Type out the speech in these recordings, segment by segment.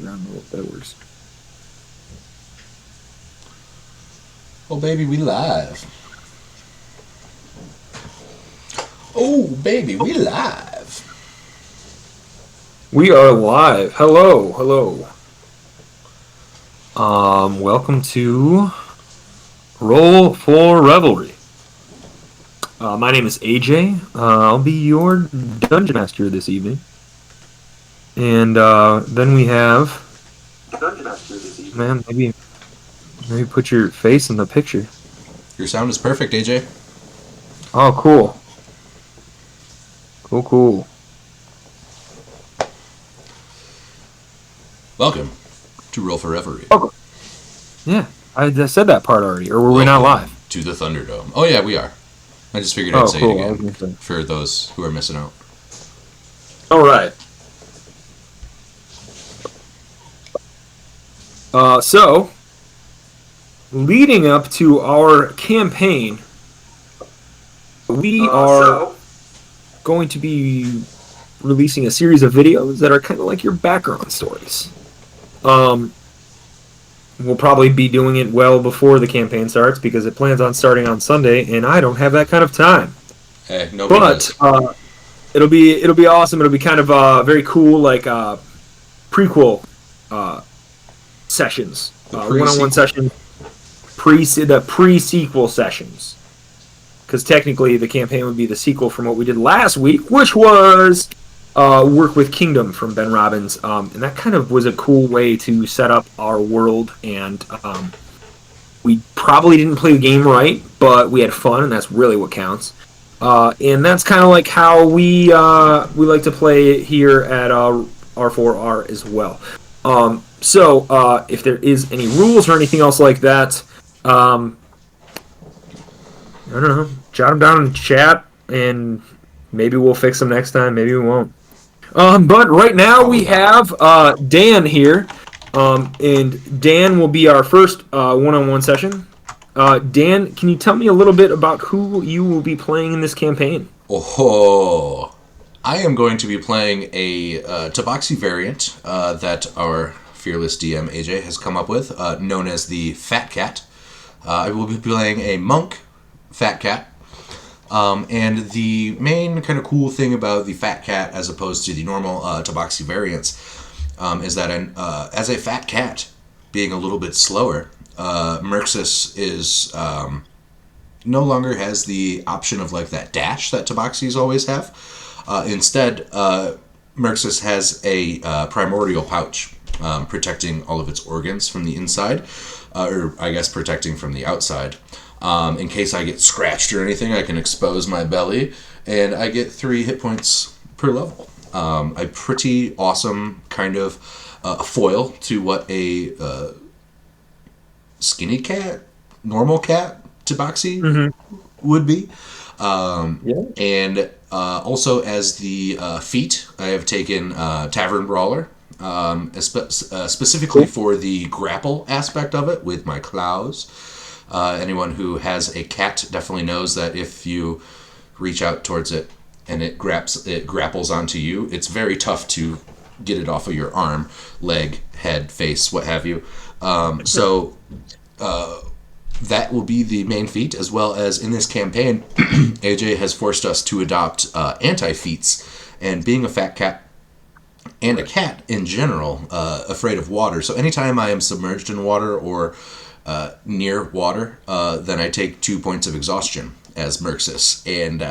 background. That works. Oh, baby, we live. Oh, baby, we live. We are live. Hello. Welcome to Roll for Revelry. My name is AJ. I'll be your dungeon master this evening. And then we have... Man, maybe put your face in the picture. Your sound is perfect, AJ. Oh, cool. Cool. Welcome to Roll for Revelry. Welcome. Yeah, I said that part already, or were we not live? To the Thunderdome. Oh, yeah, we are. I just figured I'd say it again for those who are missing out. All right. So, leading up to our campaign, we are going to be releasing a series of videos that are kind of like your background stories. We'll probably be doing it well before the campaign starts because it plans on starting on Sunday, and I don't have that kind of time. Hey, nobody does. It'll be awesome. It'll be kind of very cool, like prequel sessions, one-on-one sessions, the pre-sequel sessions. Because technically, the campaign would be the sequel from what we did last week, which was Work with Kingdom from Ben Robbins, and that kind of was a cool way to set up our world. And we probably didn't play the game right, but we had fun, and that's really what counts. And that's kind of like how we like to play it here at R4R as well. So if there is any rules or anything else like that, I don't know, jot them down in chat, and maybe we'll fix them next time, maybe we won't. But right now we have Dan here, and Dan will be our first one-on-one session. Dan, can you tell me a little bit about who you will be playing in this campaign? Oh, I am going to be playing a Tabaxi variant that our fearless DM AJ has come up with, known as the Fat Cat. I will be playing a monk Fat Cat. And the main kind of cool thing about the Fat Cat as opposed to the normal Tabaxi variants is that as a Fat Cat, being a little bit slower, Murxus is no longer has the option of like that dash that Tabaxis always have. Instead, Murxus has a primordial pouch protecting all of its organs from the inside, or I guess protecting from the outside. In case I get scratched or anything, I can expose my belly, and I get 3 hit points per level. A pretty awesome kind of foil to what a skinny cat, normal cat, Tabaxi would be. And also as the feat, I have taken Tavern Brawler, specifically for the grapple aspect of it with my claws. Anyone who has a cat definitely knows that if you reach out towards it and it grapples onto you, it's very tough to get it off of your arm, leg, head, face, what have you. So that will be the main feat, as well as in this campaign, AJ has forced us to adopt anti-feats, and being a fat cat and a cat in general, afraid of water. So anytime I am submerged in water or near water, then I take 2 points of exhaustion as Murxus. And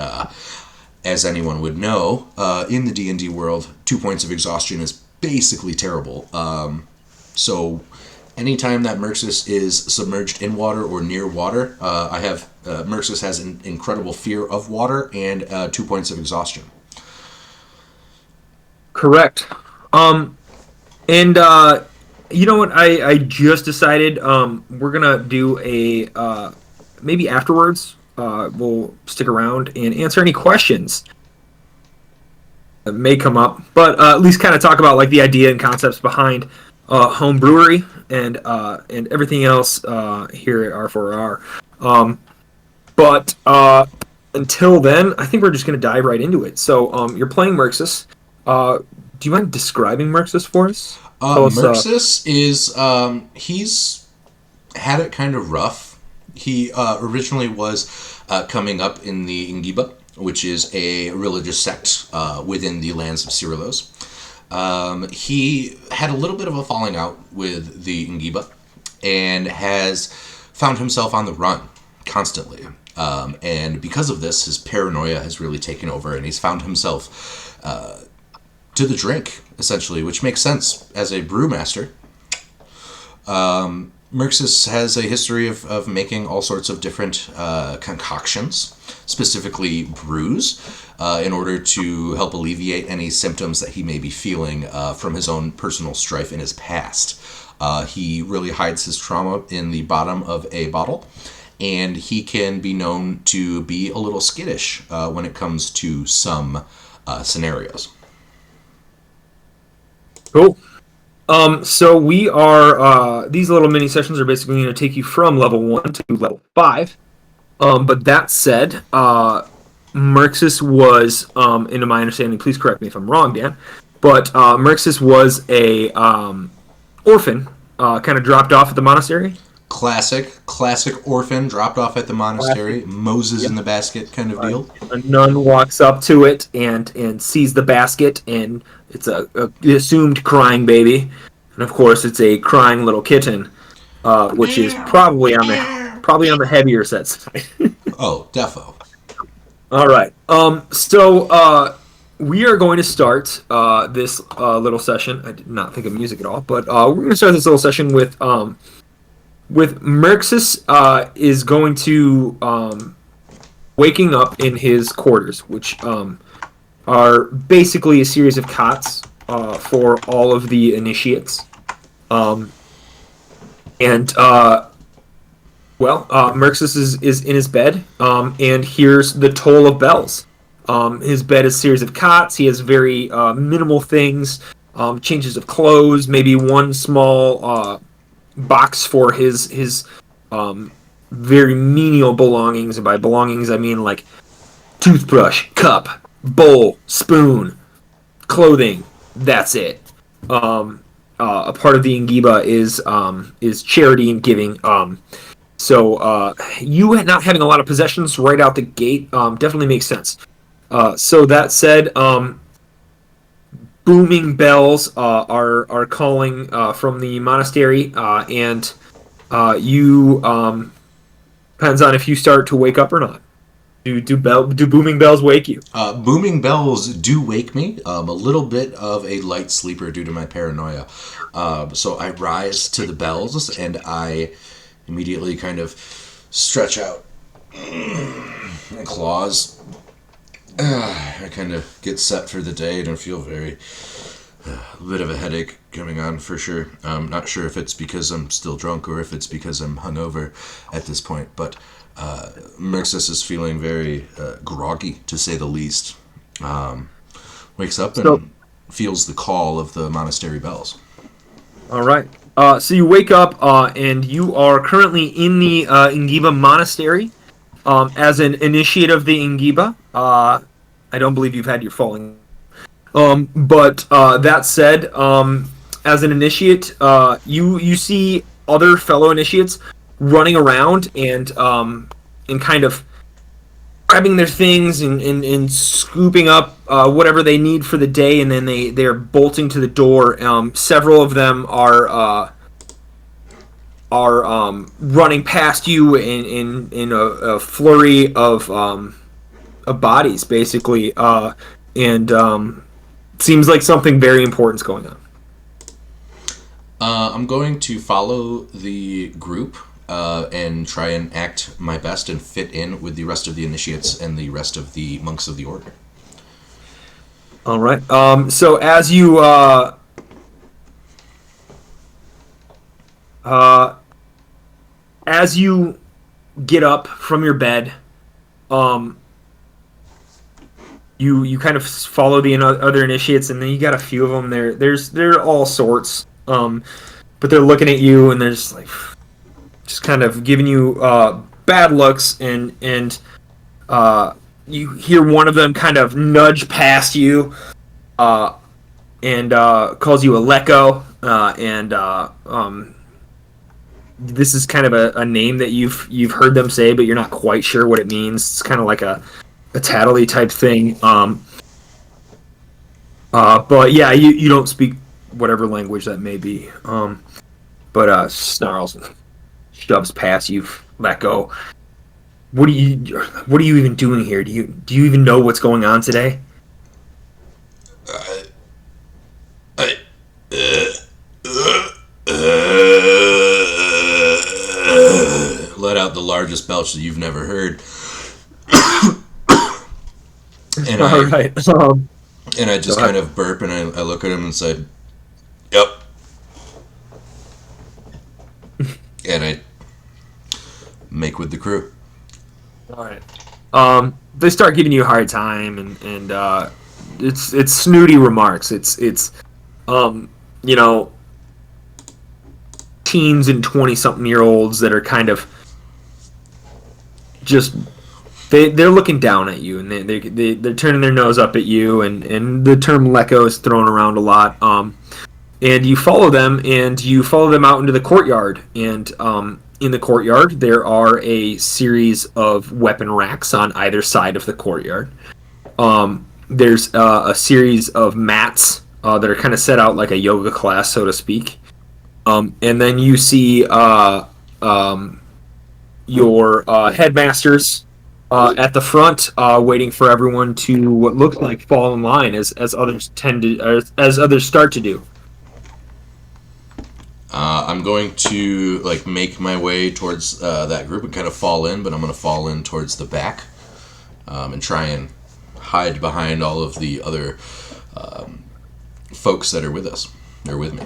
as anyone would know, in the D&D world, 2 points of exhaustion is basically terrible. So anytime that Murxus is submerged in water or near water, Murxus has an incredible fear of water and 2 points of exhaustion. Correct. You know what? I just decided we're gonna do a maybe afterwards. We'll stick around and answer any questions that may come up, but at least kind of talk about like the idea and concepts behind home brewery and everything else here at R4R. But until then, I think we're just gonna dive right into it. So you're playing Murxus. Do you mind describing Murxus for us? Tell us. Murxus is he's had it kind of rough. He originally was coming up in the Ingiba, which is a religious sect within the lands of Cyrilos. He had a little bit of a falling out with the Ingiba and has found himself on the run constantly. And because of this, his paranoia has really taken over, and he's found himself to the drink, essentially, which makes sense as a brewmaster. Murxus has a history of making all sorts of different concoctions, specifically brews, in order to help alleviate any symptoms that he may be feeling from his own personal strife in his past. He really hides his trauma in the bottom of a bottle, and he can be known to be a little skittish when it comes to some scenarios. Cool. So we are, these little mini sessions are basically going to take you from level 1 to level 5. But that said, Murxus was, into my understanding, please correct me if I'm wrong, Dan, but Murxus was a orphan, kind of dropped off at the monastery. Classic orphan dropped off at the monastery. Classic. Moses in the basket kind of deal. A nun walks up to it and sees the basket, and it's a assumed crying baby, and of course it's a crying little kitten, which is probably on the heavier set side. Oh, defo. All right. So we are going to start this little session. I did not think of music at all, but we're going to start this little session with Murxus is going to waking up in his quarters, which are basically a series of cots for all of the initiates. Murxus is in his bed and hears the toll of bells. His bed is a series of cots. He has very minimal things, changes of clothes, maybe one small box for his very menial belongings, and by belongings I mean like toothbrush, cup, bowl, spoon, clothing. That's it. A part of the Ingiba is charity and giving. So you not having a lot of possessions right out the gate definitely makes sense. So that said, booming bells are calling from the monastery, and you depends on if you start to wake up or not. Do booming bells wake you? Booming bells do wake me. A little bit of a light sleeper due to my paranoia. So I rise to the bells and I immediately kind of stretch out my claws. I kind of get set for the day and I feel a bit of a headache coming on for sure. I'm not sure if it's because I'm still drunk or if it's because I'm hungover at this point, but Murxus is feeling very groggy, to say the least. Wakes up and feels the call of the monastery bells. All right. So you wake up and you are currently in the Ingiba monastery as an initiate of the Ingiba. I don't believe you've had your falling. But that said, as an initiate, you see other fellow initiates running around and kind of grabbing their things and scooping up whatever they need for the day, and then they're bolting to the door. Several of them are running past you in a flurry of bodies, basically, and seems like something very important is going on. I'm going to follow the group and try and act my best and fit in with the rest of the initiates and the rest of the monks of the order. All right. So as you get up from your bed, you kind of follow the other initiates, and then you got a few of them there. They're all sorts, but they're looking at you, and they're just kind of giving you bad looks, and you hear one of them kind of nudge past you, and calls you a lecco, and this is kind of a name that you've heard them say, but you're not quite sure what it means. It's kind of like a tattly type thing. But yeah, you don't speak whatever language that may be. But snarls and shoves past you. Let go. What are you even doing here? Do you even know what's going on today? Let out the largest belch that you've never heard. and All I right. and I just kind of burp and I look at him and said, "Yep." And I make with the crew. All right. They start giving you a hard time, and it's snooty remarks. It's you know, teens and 20-something-year-olds that are kind of just they're looking down at you, and they're turning their nose up at you, and the term "lecco" is thrown around a lot. And you follow them out into the courtyard, and in the courtyard there are a series of weapon racks on either side of the courtyard. There's a series of mats that are kind of set out like a yoga class, so to speak. And then you see your headmasters at the front, waiting for everyone to what looks like fall in line as others as others start to do. I'm going to make my way towards that group and kind of fall in, but I'm going to fall in towards the back and try and hide behind all of the other folks that are with us. They're with me.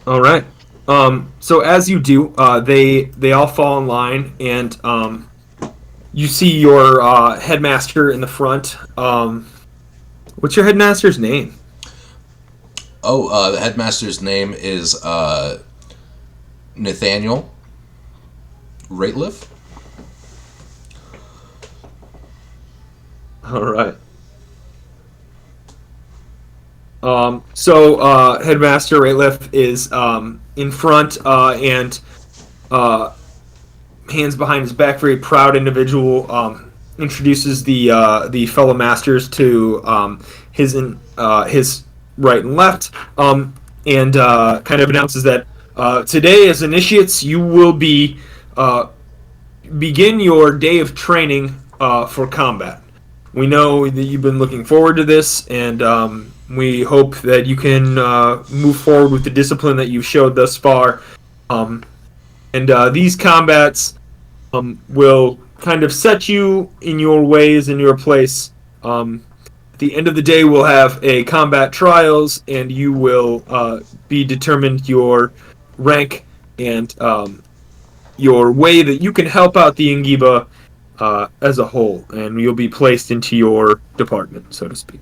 All right. So as you do, they all fall in line, and you see your headmaster in the front. What's your headmaster's name? Oh, the headmaster's name is Nathaniel Rateliff. All right. So Headmaster Rateliff is in front and hands behind his back, very proud individual. Introduces the fellow masters to his right and left, and kind of announces that today, as initiates, you will be begin your day of training for combat. We know that you've been looking forward to this, and we hope that you can move forward with the discipline that you've showed thus far. And these combats will kind of set you in your ways, in your place. At the end of the day, we'll have a combat trials, and you will be determined your rank and your way that you can help out the Ingiba as a whole, and you'll be placed into your department, so to speak.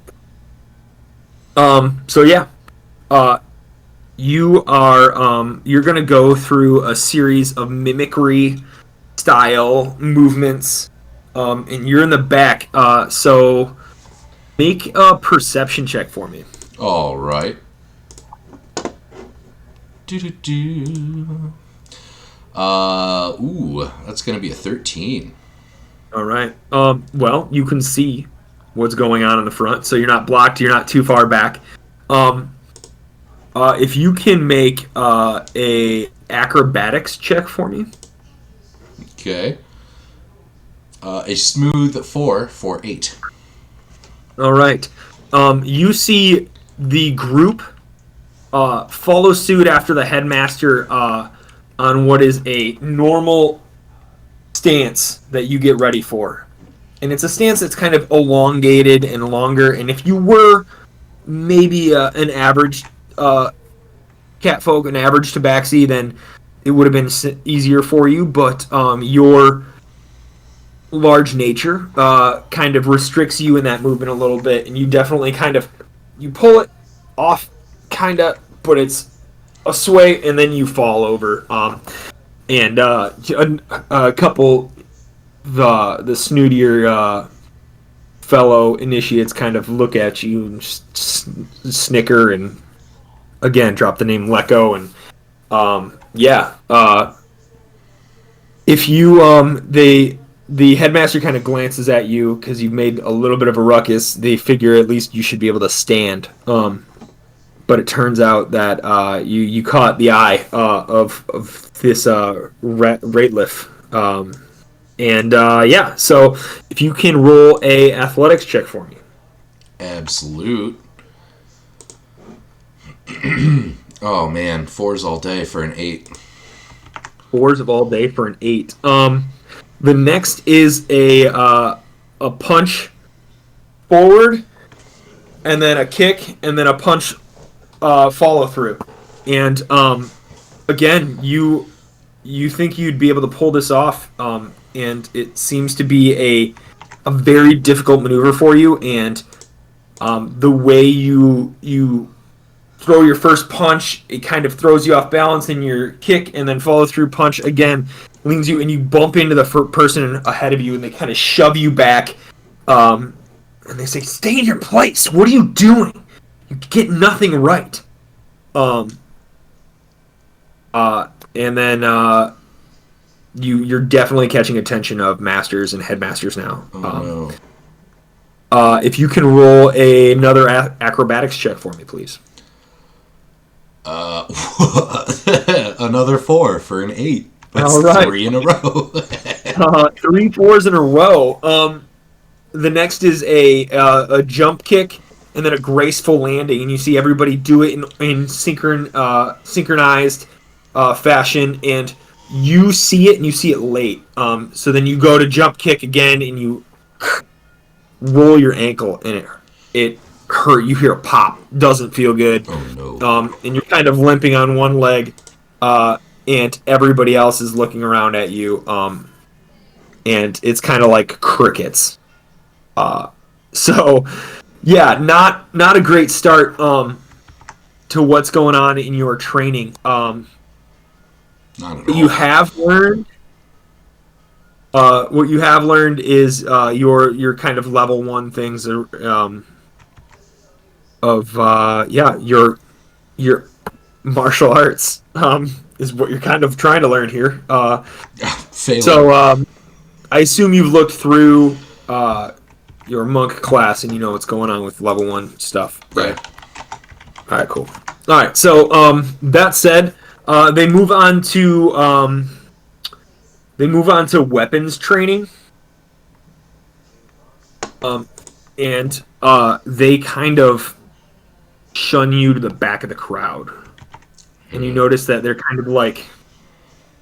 So yeah, you are you're gonna go through a series of mimicry style movements, and you're in the back. So make a perception check for me. All right. That's gonna be a 13. All right. Well, you can see what's going on in the front, so you're not blocked. You're not too far back. If you can make a acrobatics check for me. Okay. A smooth 4 for 8. All right. You see the group follow suit after the headmaster on what is a normal stance that you get ready for. And it's a stance that's kind of elongated and longer. And if you were maybe an average catfolk, an average tabaxi, then it would have been easier for you. But your large nature kind of restricts you in that movement a little bit. And you definitely you pull it off, but it's a sway, and then you fall over. And a couple the snootier fellow initiates kind of look at you and snicker and again drop the name Lecco, and if you the headmaster kind of glances at you because you've made a little bit of a ruckus. They figure at least you should be able to stand. But it turns out that you caught the eye of this Rateliff. So if you can roll a athletics check for me. Absolute. Oh man, 4s all day for an 8. 4s of all day for an 8. The next is a punch forward, and then a kick, and then a punch follow through. And again, you think you'd be able to pull this off, and it seems to be a very difficult maneuver for you. And the way you throw your first punch, it kind of throws you off balance, and your kick and then follow through punch again leans you, and you bump into the person ahead of you, and they kind of shove you back, and they say, "Stay in your place. What are you doing? You get nothing right." And then you're definitely catching attention of masters and headmasters now. Oh no. If you can roll another acrobatics check for me, please. Another 4 for an 8. That's all right. 3 in a row. 3 4s in a row. The next is a jump kick and then a graceful landing, and you see everybody do it in synchronized fashion, and you see it, and you see it late. So then you go to jump kick again, and you roll your ankle, and it hurt. You hear a pop. Doesn't feel good. Oh no. And you're kind of limping on one leg, and everybody else is looking around at you. And it's kind of like crickets. So yeah, not a great start to what's going on in your training. Not at all. You have learned. What you have learned is your kind of level 1 things your martial arts is what you're kind of trying to learn here. So I assume you've looked through your monk class and you know what's going on with level 1 stuff, right? All right, cool. All right, so that said, they move on to weapons training, and they kind of shun you to the back of the crowd, and you notice that they're kind of like,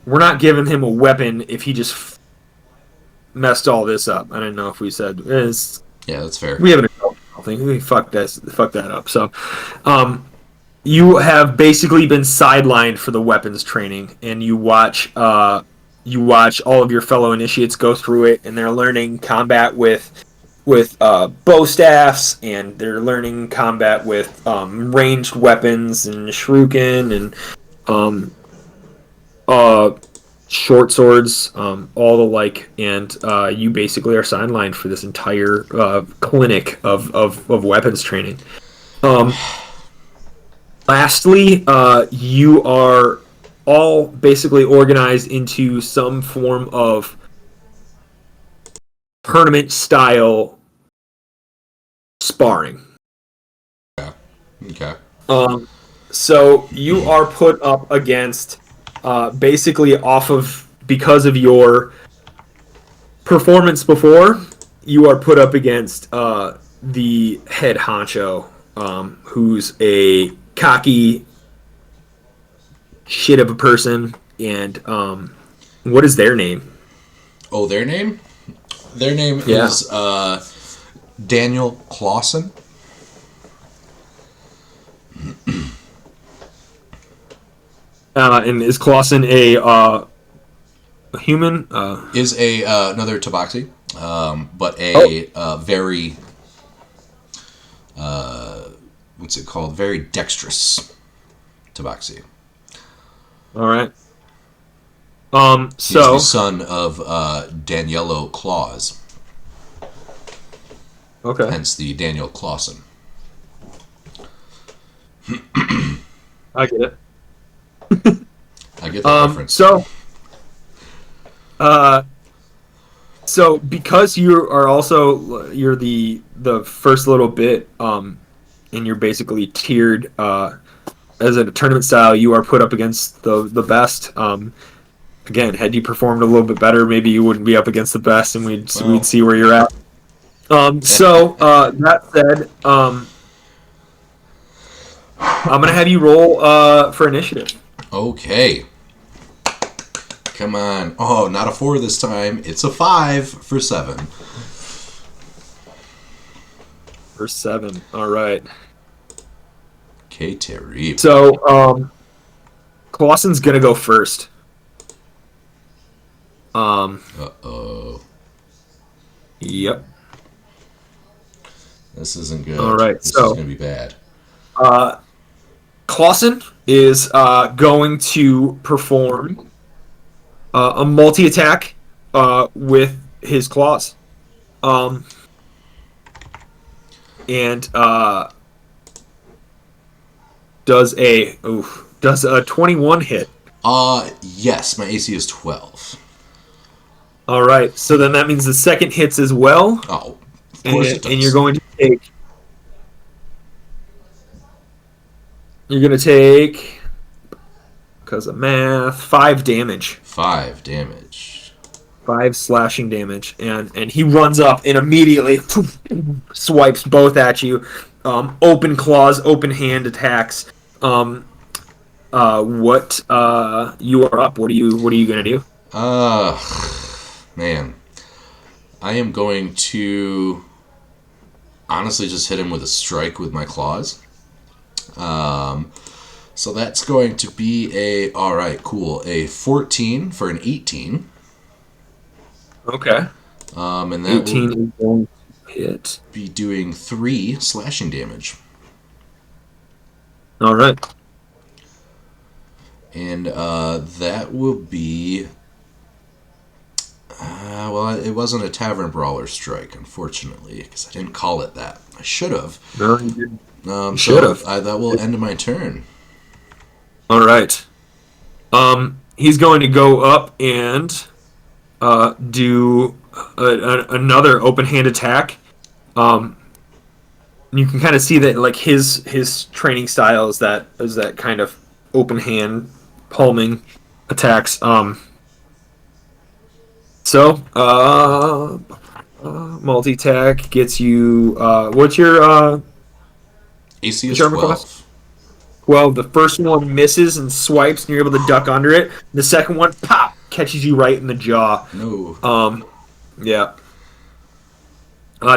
we're not giving him a weapon if he just messed all this up. I don't know if we said it's, yeah, that's fair. we haven't thing. We fucked that up. So you have basically been sidelined for the weapons training, and you watch all of your fellow initiates go through it, and they're learning combat with bow staffs, and they're learning combat with ranged weapons and shuriken and short swords, all the like, and you basically are sidelined for this entire clinic of weapons training. Lastly, you are all basically organized into some form of tournament style sparring. Okay. So you are put up against basically because of your performance before, you are put up against the head honcho, who's a cocky shit of a person, and what is their name? Oh, their name? Their name is Daniel Clausen. And is Clausen a human? Is another Tabaxi, but a very what's it called? Very dexterous Tabaxi. All right. He's the son of Daniello Claus. Okay. Hence the Daniel Clausen. I get it. I get the reference. Uh, so because you are also you're the first little bit, and you're basically tiered as a tournament style. You are put up against the best. Again, had you performed a little bit better, maybe you wouldn't be up against the best, and we'd see where you're at. That said, I'm gonna have you roll for initiative. Okay. Come on. Oh, not a 4 this time. It's a 5 for 7. For 7. All right. Okay, terrible. So, Clausen's gonna go first. Uh-oh. Yep. This isn't good. All right. This is going to be bad. Clausen is going to perform a multi-attack with his claws. And does a 21 hit. Yes, my AC is 12. All right. So then that means the second hits as well. Oh, of course it does. And you're going to take because of math, 5 damage. 5 damage. 5 slashing damage, and he runs up and immediately swipes both at you. Open claws, open hand attacks. You are up. What are you gonna do? Man, I am going to honestly just hit him with a strike with my claws. So that's going to be a 14 for an 18. Okay. And that 18 is going to hit. Be doing 3 slashing damage. All right. And that will be. It wasn't a Tavern Brawler strike, unfortunately, because I didn't call it that. I should have. No, you didn't. Should have. That will end my turn. All right. He's going to go up and do another open hand attack. You can kind of see that like his training style is that kind of open hand palming attacks. Multi attack gets you. What's your AC is 12. Well, the first one misses and swipes, and you're able to duck under it. The second one, pop, catches you right in the jaw. No. Yeah.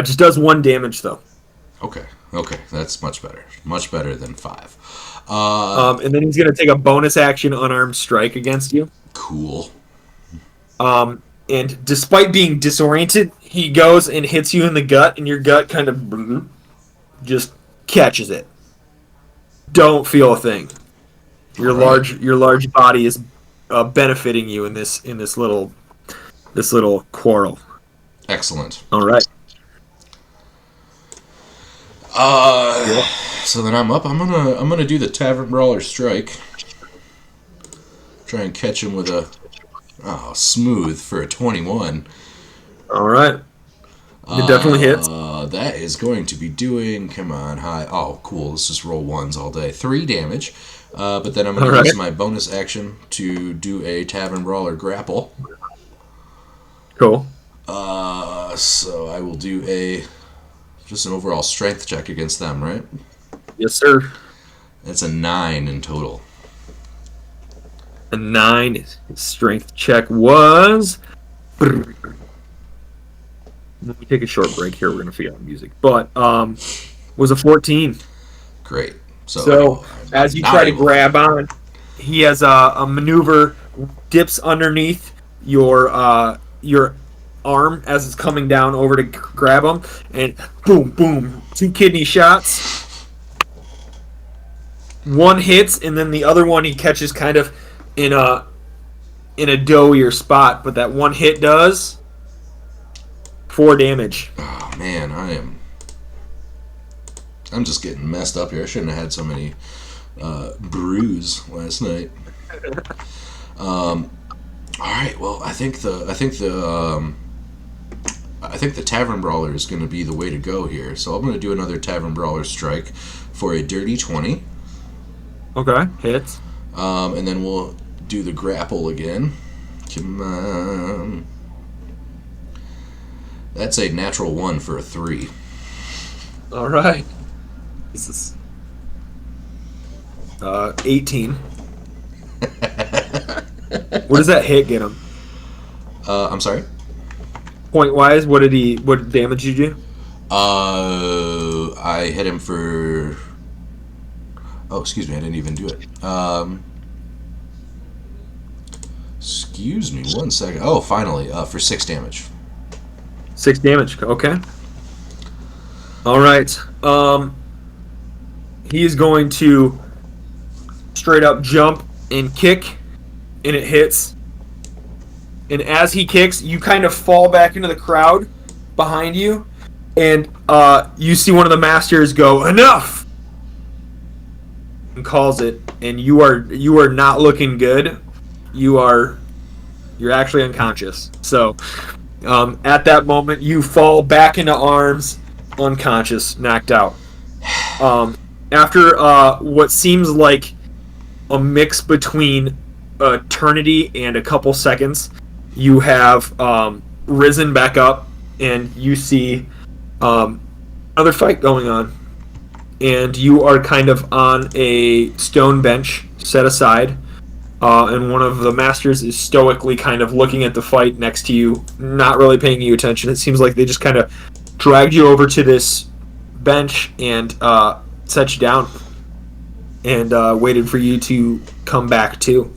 Just does 1 damage though. Okay, that's much better. Much better than 5. And then he's gonna take a bonus action unarmed strike against you. Cool. And despite being disoriented, he goes and hits you in the gut, and your gut kind of just catches it. Don't feel a thing. Your large body is benefiting you in this little quarrel. Excellent. All right. So then I'm up. I'm gonna do the Tavern Brawler strike. Try and catch him with a smooth for a 21. All right. It definitely hits. That is going to be doing. Come on, high. Oh, cool. Let's just roll 1s all day. 3 damage. But then I'm going to use my bonus action to do a Tavern Brawler grapple. Cool. So I will do just an overall strength check against them, right? Yes, sir. That's a 9 in total. A 9 strength check was. Let me take a short break here. We're going to figure out music. But was a 14. Great. So as you try to grab on, he has a maneuver, dips underneath your arm as it's coming down over to grab him, and boom, boom, 2 kidney shots. 1 hits, and then the other one he catches kind of in a doughier spot, but that 1 hit does 4 damage. Oh man, I'm just getting messed up here. I shouldn't have had so many bruise last night. All right. Well, I think the Tavern Brawler is going to be the way to go here. So I'm going to do another Tavern Brawler strike for a dirty 20. Okay, hits. And then we'll do the grapple again. Come on. That's a natural 1 for a 3. All right. This is 18. What does that hit get him? I'm sorry? Point wise, what damage did you do? I hit him for... Oh, excuse me, I didn't even do it. Excuse me, 1 second. Oh, finally, for 6 damage. 6 damage, okay. Alright. He is going to straight up jump and kick, and it hits. And as he kicks, you kind of fall back into the crowd behind you, and you see one of the masters go, "Enough!" and calls it, and you are not looking good. You're actually unconscious. So at that moment, you fall back into arms, unconscious, knocked out. After what seems like a mix between eternity and a couple seconds, you have risen back up, and you see another fight going on. And you are kind of on a stone bench set aside, and one of the masters is stoically kind of looking at the fight next to you, not really paying you attention. It seems like they just kind of dragged you over to this bench and set you down and waited for you to come back to.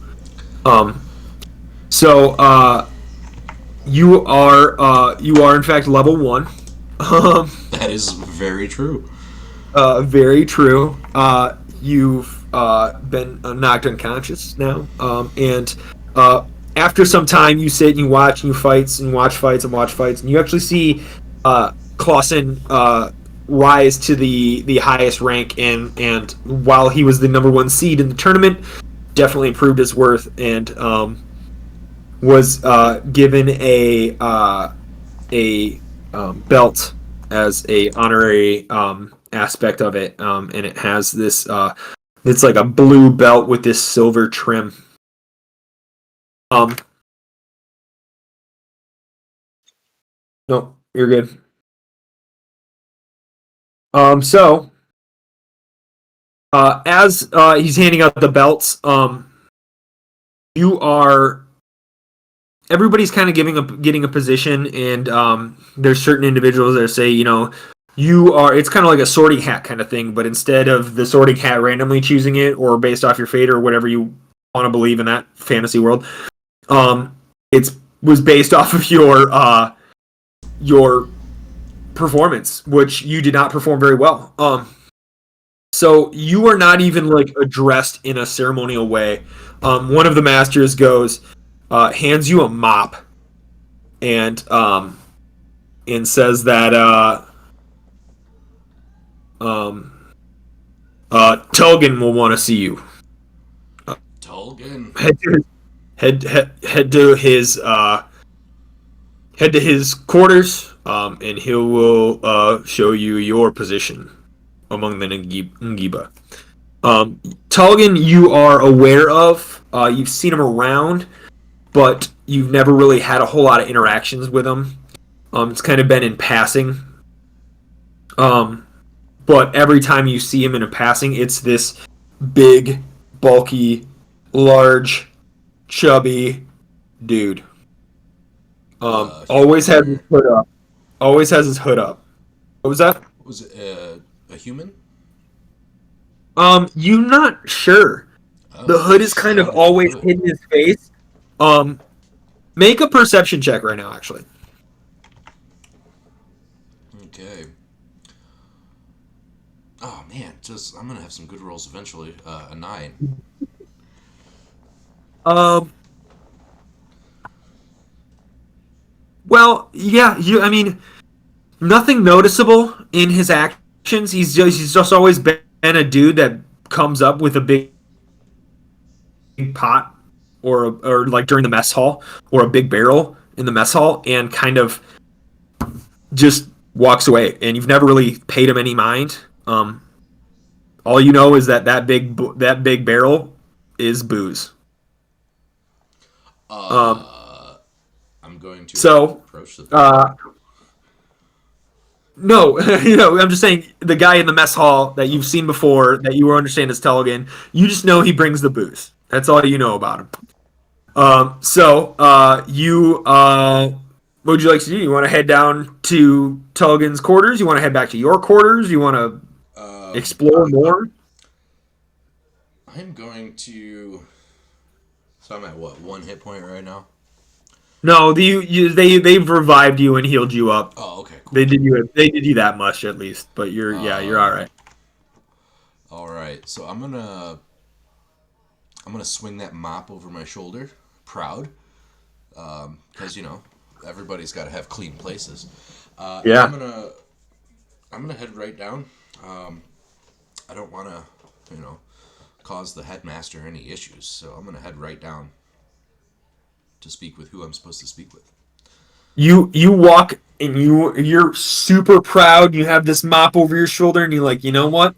So you are in fact level 1. That is very true. Very true. You've been knocked unconscious now, and after some time, you sit and you watch and you fights and watch fights and watch fights, and you actually see Clausen rise to the highest rank, and while he was the number 1 seed in the tournament, definitely proved his worth, and was given a belt as a honorary aspect of it, and it has this it's like a blue belt with this silver trim. No, you're good. So as he's handing out the belts, everybody's kind of getting a position, and there's certain individuals that say, it's kind of like a sorting hat kind of thing, but instead of the sorting hat randomly choosing it or based off your fate or whatever you want to believe in that fantasy world, it was based off of your performance, which you did not perform very well. So you are not even like addressed in a ceremonial way. One of the masters goes, hands you a mop, and says that Tulgin will want to see you. Tulgin. Head to his quarters, and he will show you your position among the Ngiba. Tulgin, you are aware of. You've seen him around, but you've never really had a whole lot of interactions with him. It's kind of been in passing. But every time you see him in a passing, it's this big, bulky, large, chubby dude. Always has his hood up. Always has his hood up. What was that? Was it a human? You're not sure. The hood is kind of always hidden his face. Make a perception check right now, actually. Okay. Oh man, I'm gonna have some good rolls eventually. A 9. Well, yeah. I mean, nothing noticeable in his actions. He's just always been a dude that comes up with a big pot or like during the mess hall or a big barrel in the mess hall and kind of just walks away, and you've never really paid him any mind. All you know is that big barrel is booze. I'm going to So approach the. no, I'm just saying the guy in the mess hall that you've seen before that you understand is Telligan. You just know he brings the booze. That's all you know about him. What would you like to do? You want to head down to Tulligan's quarters? You want to head back to your quarters? You want to explore more? I'm going to. So I'm at what, 1 hit point right now? No, they've revived you and healed you up. Oh, okay, cool. They did you that much at least, but you're all right. All right, so I'm gonna swing that mop over my shoulder, proud, because everybody's got to have clean places. Yeah. I'm gonna head right down. I don't want to, cause the headmaster any issues, so I'm gonna head right down to speak with who I'm supposed to speak with. You walk and you're super proud. You have this mop over your shoulder, and you're like, you know what?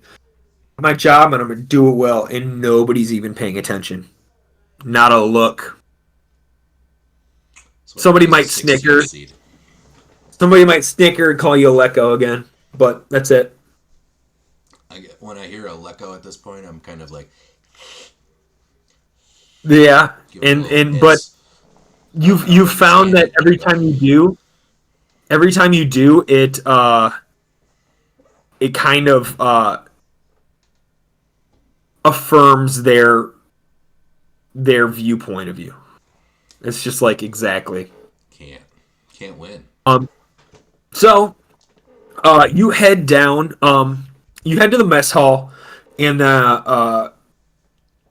My job, and I'm gonna do it well, and nobody's even paying attention. Not a look. So Somebody might snicker. Somebody might snicker and call you a Lecco again, but that's it. When I hear a Lecco at this point, I'm kind of like, yeah, but you've found that every time you do, it kind of affirms their viewpoint of you. It's just like exactly. Can't win. So you head down. You head to the mess hall, and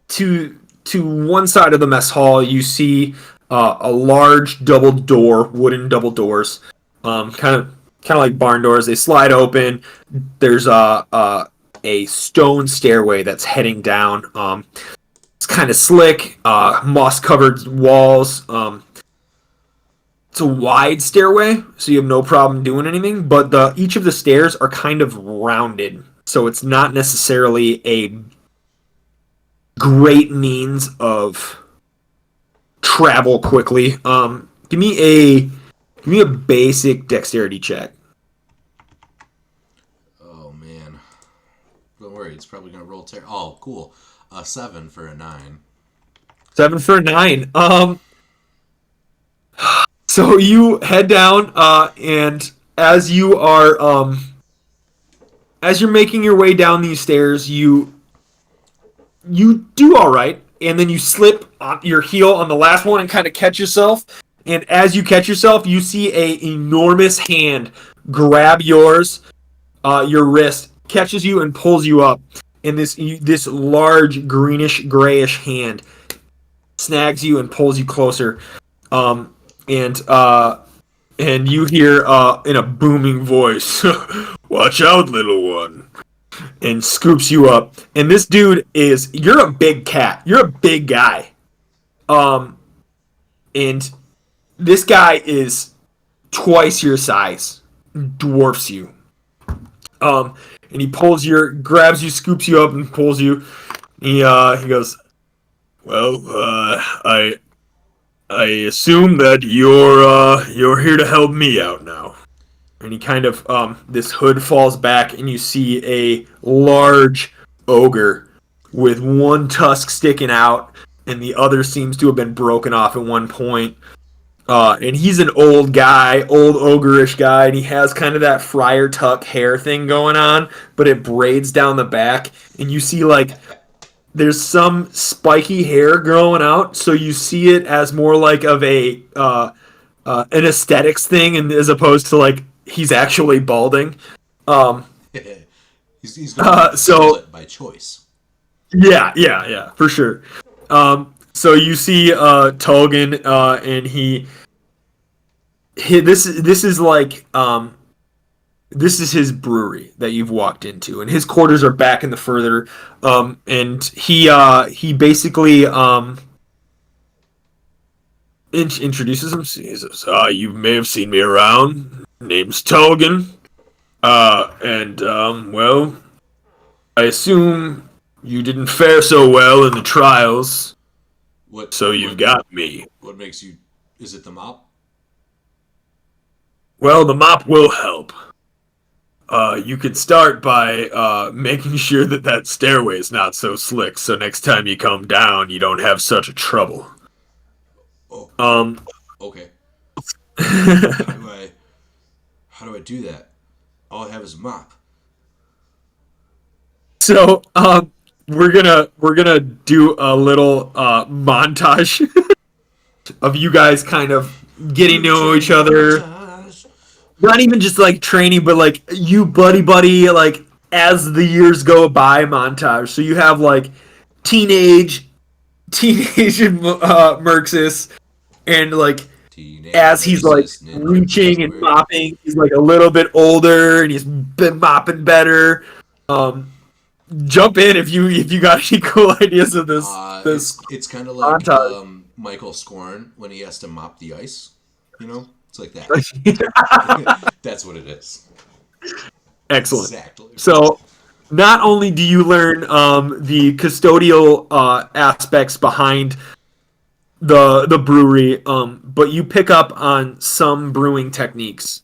to one side of the mess hall, you see a large wooden double doors, kind of like barn doors. They slide open. There's a stone stairway that's heading down. It's kind of slick, moss-covered walls. It's a wide stairway, so you have no problem doing anything. But each of the stairs are kind of rounded, so it's not necessarily a great means of travel quickly. Give me a basic dexterity check. Oh man, don't worry, it's probably gonna roll. Oh, cool. 7 for a 9. 7 for a 9. So you head down, and as you're making your way down these stairs, you do all right, and then you slip on your heel on the last one and kind of catch yourself. And as you catch yourself, you see a enormous hand grab your wrist, catches you, and pulls you up. And this large greenish grayish hand snags you and pulls you closer. And you hear in a booming voice, "Watch out, little one," and scoops you up. And this dude you're a big cat. You're a big guy. And this guy is twice your size, dwarfs you. And he grabs you, scoops you up, and pulls you. He goes, "Well, I assume that you're here to help me out now." And he kind of this hood falls back, and you see a large ogre with one tusk sticking out, and the other seems to have been broken off at one point. And he's an old guy, old ogreish guy, and he has kind of that Friar Tuck hair thing going on, but it braids down the back, and you see like there's some spiky hair growing out, so you see it as more like of an aesthetics thing, and as opposed to like he's actually balding. He's going to so it by choice. Yeah, for sure. So you see Tulgan, and this is like this is his brewery that you've walked into, and his quarters are back in the further. And he basically introduces him. He says, "You may have seen me around. Name's Tulgan. And well, I assume you didn't fare so well in the trials, so you've got me. What makes you? Is it the mop? Well, the mop will help. You could start by making sure that stairway is not so slick, so next time you come down, you don't have such a trouble." Oh, Um, okay. How do I do that? All I have is a mop. so we're gonna do a little montage of you guys kind of getting to know each other. Not even just like training, but like you buddy, like as the years go by montage. So you have like teenage Murxus, and like as he's like reaching and mopping, he's like a little bit older and he's been mopping better. Jump in if you got any cool ideas of this. It's kind of like montage. Michael Scorn when he has to mop the ice. It's like that. That's what it is. Excellent. Exactly. So, not only do you learn the custodial aspects behind the brewery, but you pick up on some brewing techniques.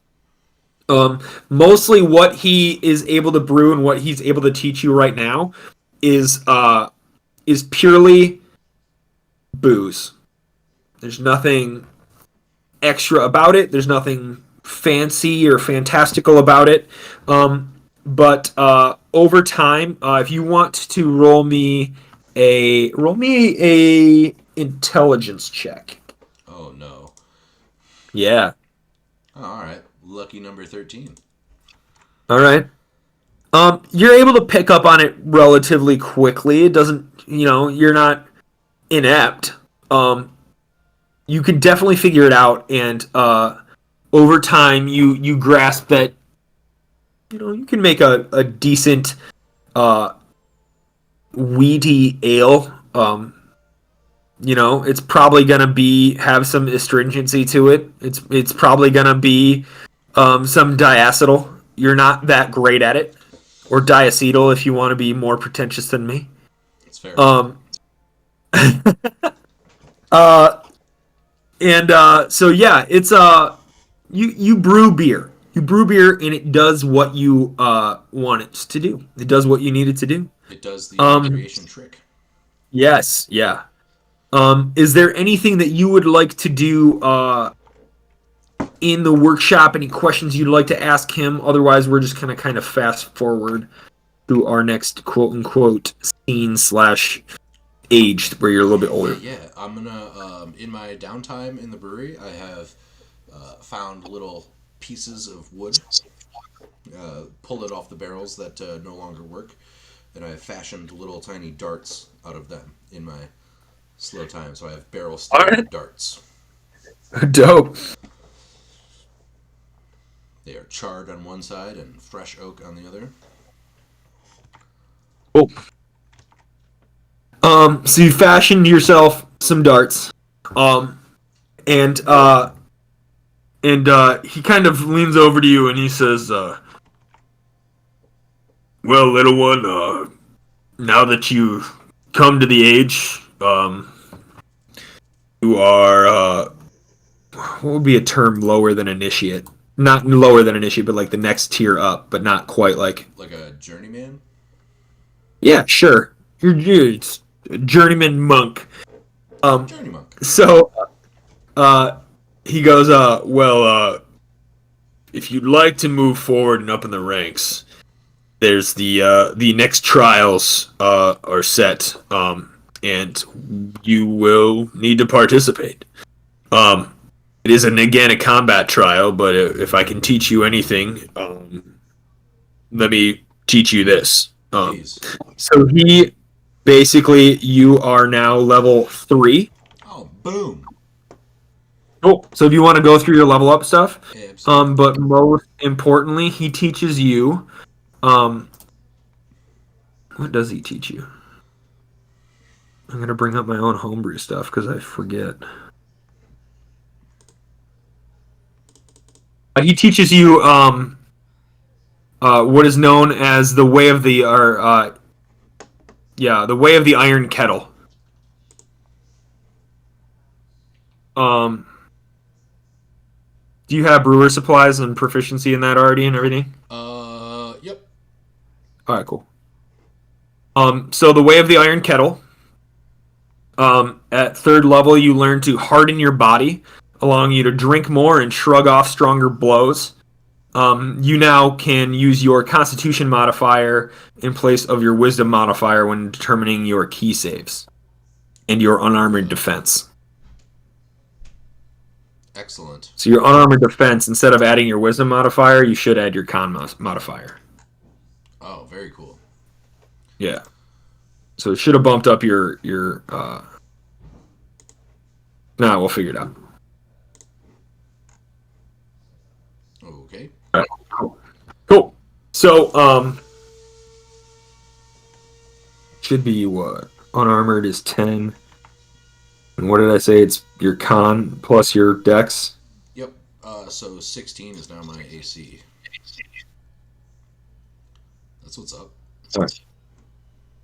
Mostly, what he is able to brew and what he's able to teach you right now is purely booze. There's nothing extra about it. There's nothing fancy or fantastical about it. But over time, if you want to roll me a intelligence check. Oh no. Yeah. Oh, all right. Lucky number 13. All right. You're able to pick up on it relatively quickly. It doesn't, you're not inept. You can definitely figure it out, and over time, you grasp that, you can make a decent wheaty ale. It's probably gonna have some astringency to it. It's probably gonna be some diacetyl. You're not that great at it, or diacetyl if you want to be more pretentious than me. That's fair. So yeah, it's you brew beer. You brew beer, and it does what you want it to do. It does what you need it to do. It does the creation trick. Yes, yeah. Is there anything that you would like to do in the workshop? Any questions you'd like to ask him? Otherwise, we're just gonna kind of fast forward to our next quote unquote scene / aged, where you're a little bit older. Yeah, I'm gonna in my downtime in the brewery, I have found little pieces of wood, pulled it off the barrels that no longer work, and I have fashioned little tiny darts out of them in my slow time. So I have barrel style darts. Dope. They are charred on one side and fresh oak on the other. Cool. So you fashioned yourself some darts, and he kind of leans over to you and he says, "Well, little one, now that you come to the age, you are what would be a term lower than initiate? Not lower than initiate, but like the next tier up, but not quite like a journeyman. Yeah, sure. You're a journeyman monk. Journey monk. So, he goes, if you'd like to move forward and up in the ranks, there's the next trials are set, and you will need to participate. It isn't again a combat trial, but if I can teach you anything, let me teach you this. So he basically, you are now level 3. Oh, boom! Cool. So if you want to go through your level up stuff, Absolutely. but most importantly, he teaches you. What does he teach you? I'm gonna bring up my own homebrew stuff because I forget. He teaches you what is known as the way of the the way of the iron kettle. Um, do you have brewer supplies and proficiency in that already and everything? Yep. All right, cool. So the way of the iron kettle. At third level, you learn to harden your body, allowing you to drink more and shrug off stronger blows. You now can use your Constitution modifier in place of your Wisdom modifier when determining your key saves and your unarmored defense. Excellent. So your unarmored defense, instead of adding your Wisdom modifier, you should add your Con modifier. Oh, very cool. Yeah. So it should have bumped up your Nah, we'll figure it out. Okay. All right. Cool. So should be what? Unarmored is 10. And what did I say? It's your con plus your dex. Yep. So 16 is now my AC. That's what's up. All right.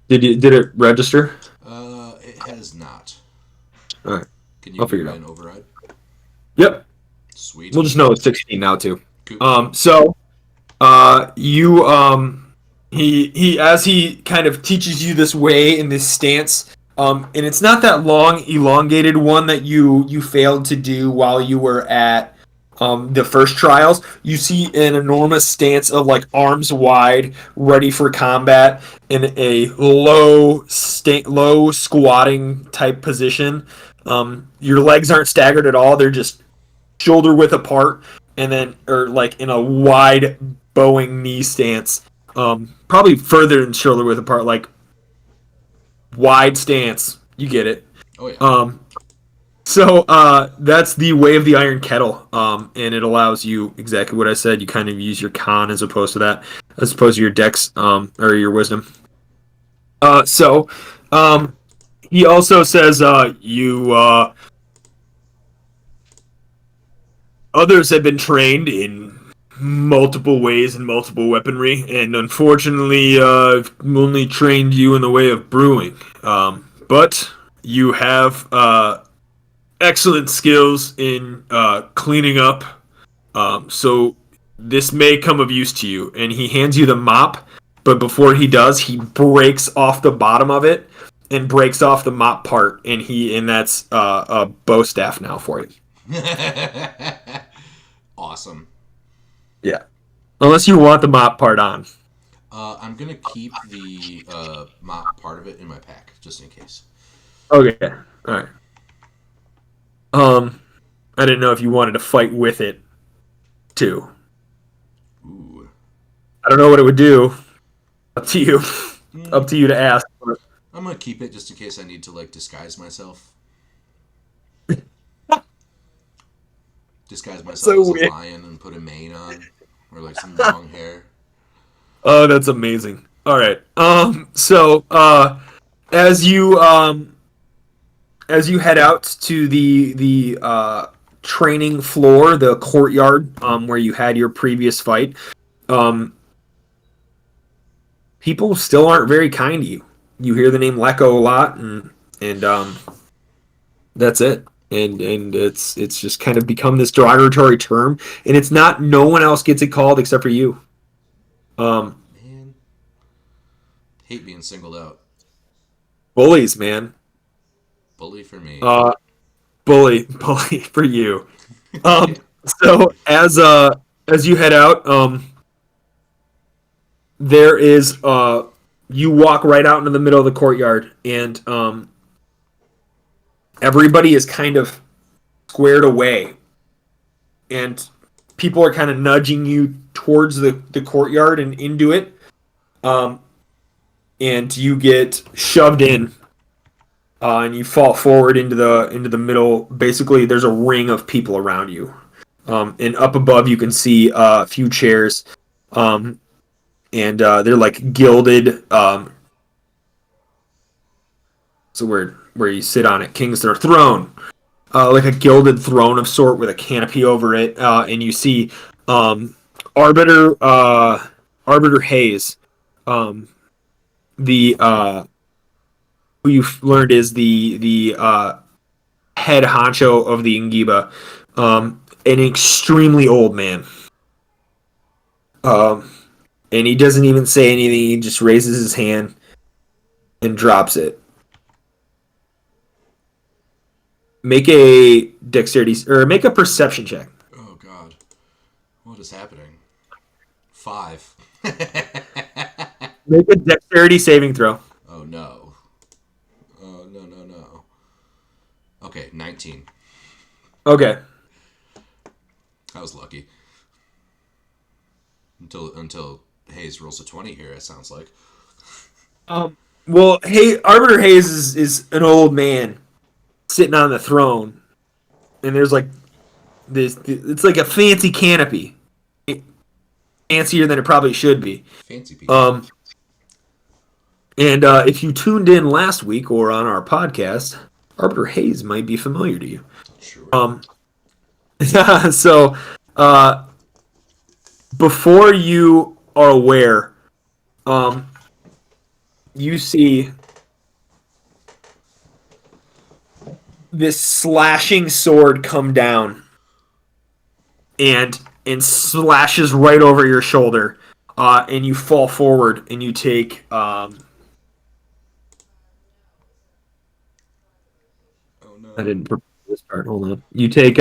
Did it register? It has not. All right. Can you I'll give figure me it out. an override? Yep. Sweet. We'll just know it's 16 now too. Cool. So you he as he kind of teaches you this way in this stance, and it's not that long elongated one that you failed to do while you were at the first trials. You see an enormous stance of like arms wide, ready for combat in a low squatting type position. Your legs aren't staggered at all; they're just shoulder width apart, and then or like in a wide bowing knee stance. Probably further than shoulder width apart, like wide stance. You get it. Oh yeah. So that's the way of the iron kettle, and it allows you exactly what I said. You kind of use your con as opposed to that, as opposed to your dex or your wisdom. So he also says you others have been trained in multiple ways and multiple weaponry, and unfortunately, I've only trained you in the way of brewing. But you have excellent skills in cleaning up. So this may come of use to you. And he hands you the mop, but before he does, he breaks off the bottom of it and breaks off the mop part, and that's a bow staff now for you. Awesome. Yeah. Unless you want the mop part on. I'm gonna keep the mop part of it in my pack just in case. Okay. All right. I didn't know if you wanted to fight with it too. Ooh. I don't know what it would do. Up to you. Up to you to ask. I'm gonna keep it just in case I need to like disguise myself. Disguise myself So as a weird. lion and put a mane on, or like some long hair. Oh, that's amazing. All right. So as you head out to the training floor, the courtyard where you had your previous fight, um people still aren't very kind to you. You hear the name Lecco a lot, and that's it. And it's just kind of become this derogatory term, and it's not. No one else gets it called except for you. Man, hate being singled out. Bullies, man. Bully for me. Bully for you. Um, so as you head out, there is you walk right out into the middle of the courtyard, and everybody is kind of squared away, and people are kind of nudging you towards the courtyard and into it, and you get shoved in, and you fall forward into the middle. Basically, there's a ring of people around you, and up above you can see a few chairs, and they're like gilded. So where you sit on it, king's their throne, like a gilded throne of sort with a canopy over it, and you see um, Arbiter Arbiter Hayes, um, the who you've learned is the head honcho of the Ingiba, an extremely old man. Um, and he doesn't even say anything. He just raises his hand and drops it. Make a dexterity or make a perception check. Oh God, what is happening? 5. Make a dexterity saving throw. Oh no. Oh no no no. Okay, 19. Okay. I was lucky. Until Hayes rolls a 20 here. It sounds like. Well, hey, Arbiter Hayes is an old man sitting on the throne, and there's like this. It's like a fancy canopy, fancier than it probably should be. Fancy people. And if you tuned in last week or on our podcast, Arbiter Hayes might be familiar to you. Sure. So before you are aware, you see this slashing sword come down and slashes right over your shoulder, and you fall forward and you take Oh no. I didn't prepare this part. Hold on. You take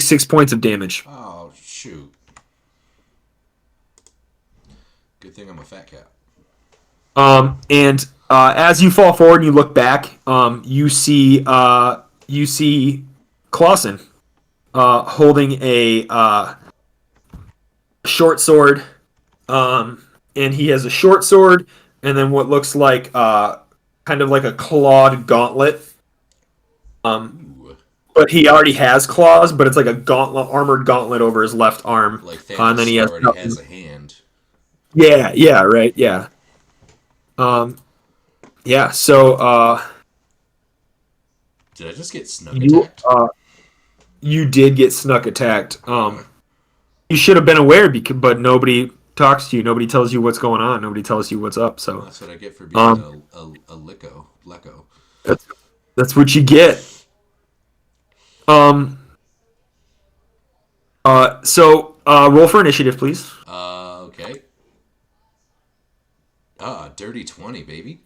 6 points of damage. Oh shoot. Good thing I'm a fat cat. And as you fall forward and you look back, you see Clausen holding a short sword, and he has a short sword and then what looks like kind of like a clawed gauntlet. Ooh. But he already has claws, but it's like a gauntlet, armored gauntlet over his left arm. Like And then he Thanos has already has a hand. yeah, right, yeah. Yeah. So Did I just get snug you attacked? you did get snuck attacked. Okay. You should have been aware, but nobody talks to you. Nobody tells you what's going on. Nobody tells you what's up. Well, So that's what I get for being a lecco. that's that's what you get. Um. So roll for initiative, please. Okay. Dirty 20, baby.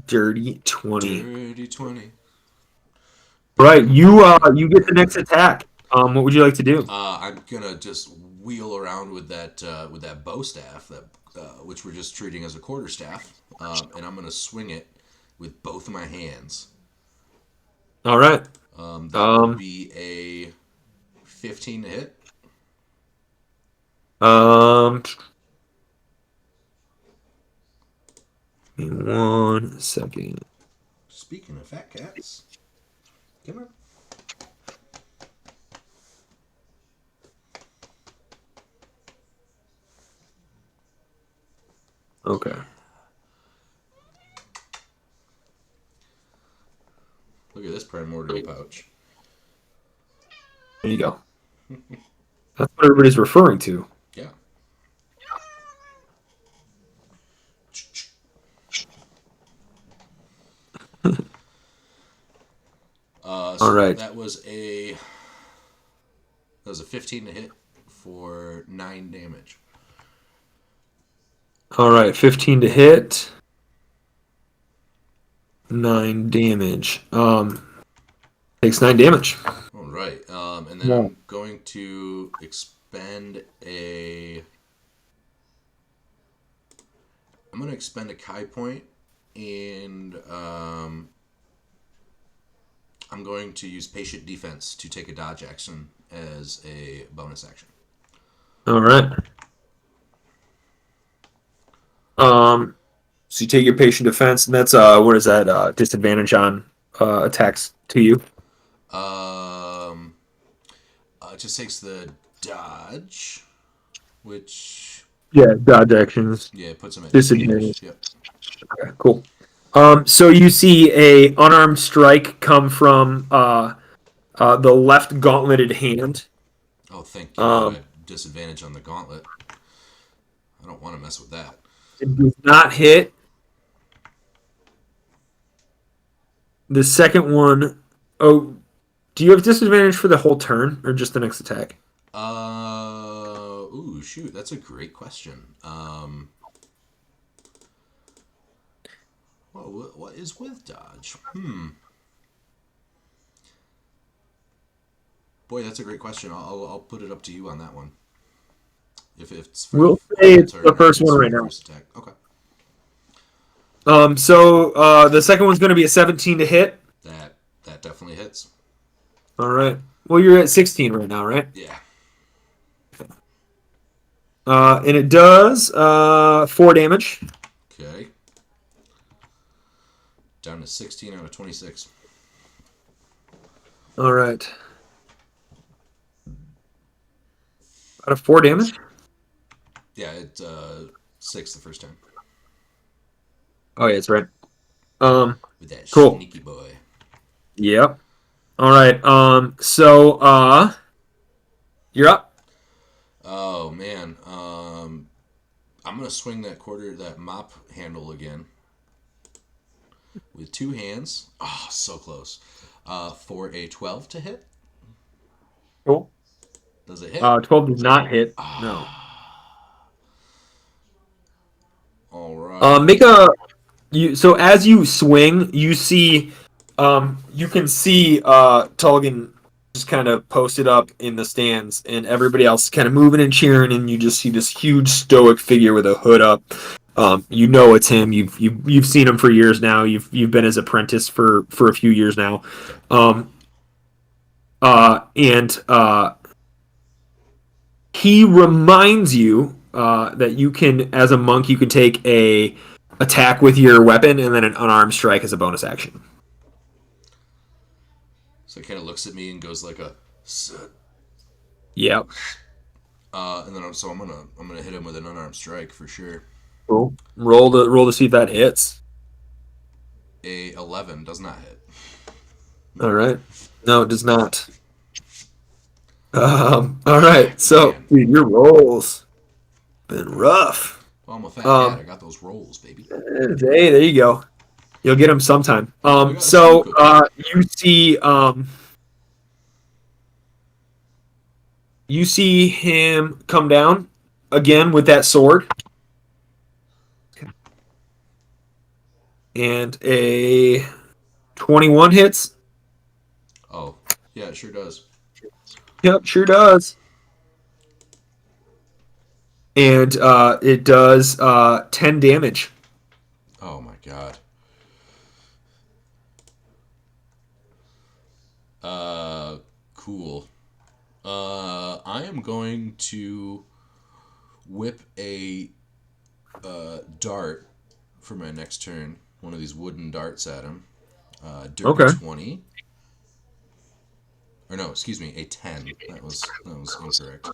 Dirty 20. Dirty 20. Right. You get the next attack. What would you like to do? I'm gonna just wheel around with that bow staff that which we're just treating as a quarterstaff, and I'm gonna swing it with both of my hands. All right. That would be a 15 to hit. Give me 1 second. Speaking of fat cats, come on. Okay. Look at this primordial pouch. There you go. That's what everybody's referring to. Yeah. So All right. that was a 15 to hit for 9 damage. All right. 15 to hit. 9 damage. Takes 9 damage. All right. And then I'm going to expend a. I'm going to expend a Kai point, and I'm going to use Patient Defense to take a dodge action as a bonus action. All right. So you take your patient defense, and that's what is that? Disadvantage on attacks to you. It just takes the dodge, which Yeah, dodge actions. puts him at disadvantage. Disadvantage. Yep. Okay, cool. So you see a unarmed strike come from the left gauntleted hand. Oh, thank God! I Um, have disadvantage on the gauntlet. I don't want to mess with that. it does not hit. The second one, oh, do you have disadvantage for the whole turn or just the next attack? Ooh, shoot, that's a great question. What is with dodge? Boy, that's a great question. I'll put it up to you on that one. If it's for We'll the say whole it's the turn, or if first it's one for right the now. first attack. Okay. The second one's going to be a 17 to hit. That definitely hits. All right. Well, you're at 16 right now, right? Yeah. And it does 4 damage. Okay. Down to 16 out of 26. All right. Out of 4 damage? Yeah, it 6 the first time. Oh, yeah, that's right. With that Cool. sneaky boy. Yep. All right. You're up. Oh man. I'm gonna swing that mop handle again with 2 hands. Oh, so close. For a 12 to hit. Cool. Does it hit? 12 does not hit. No. All right. Make a so as you swing, you see you can see Tulgan just kind of posted up in the stands and everybody else kind of moving and cheering, and you just see this huge stoic figure with a hood up. You know it's him. You've seen him for years now. You've been his apprentice for a few years now. And he reminds you that you can, as a monk, you can take a attack with your weapon and then an unarmed strike as a bonus action. So he kind of looks at me and goes like a. Yep. And then I'm gonna hit him with an unarmed strike for sure. Cool. Roll to see if that hits. A 11 does not hit. All right. No, it does not. All right. So, Man. dude, your rolls been rough. Well, I'm a fat cat. I got those rolls, baby. Hey, there you go. You'll get them sometime. I got a steam cooker. You see him come down again with that sword. And a 21 hits. Oh, yeah, it sure does. Yep, sure does. And it does 10 damage. Oh my god. Cool. I am going to whip a dart for my next turn. One of these wooden darts at him. Dirty Okay. 20. Or no, excuse me, a 10. That was incorrect.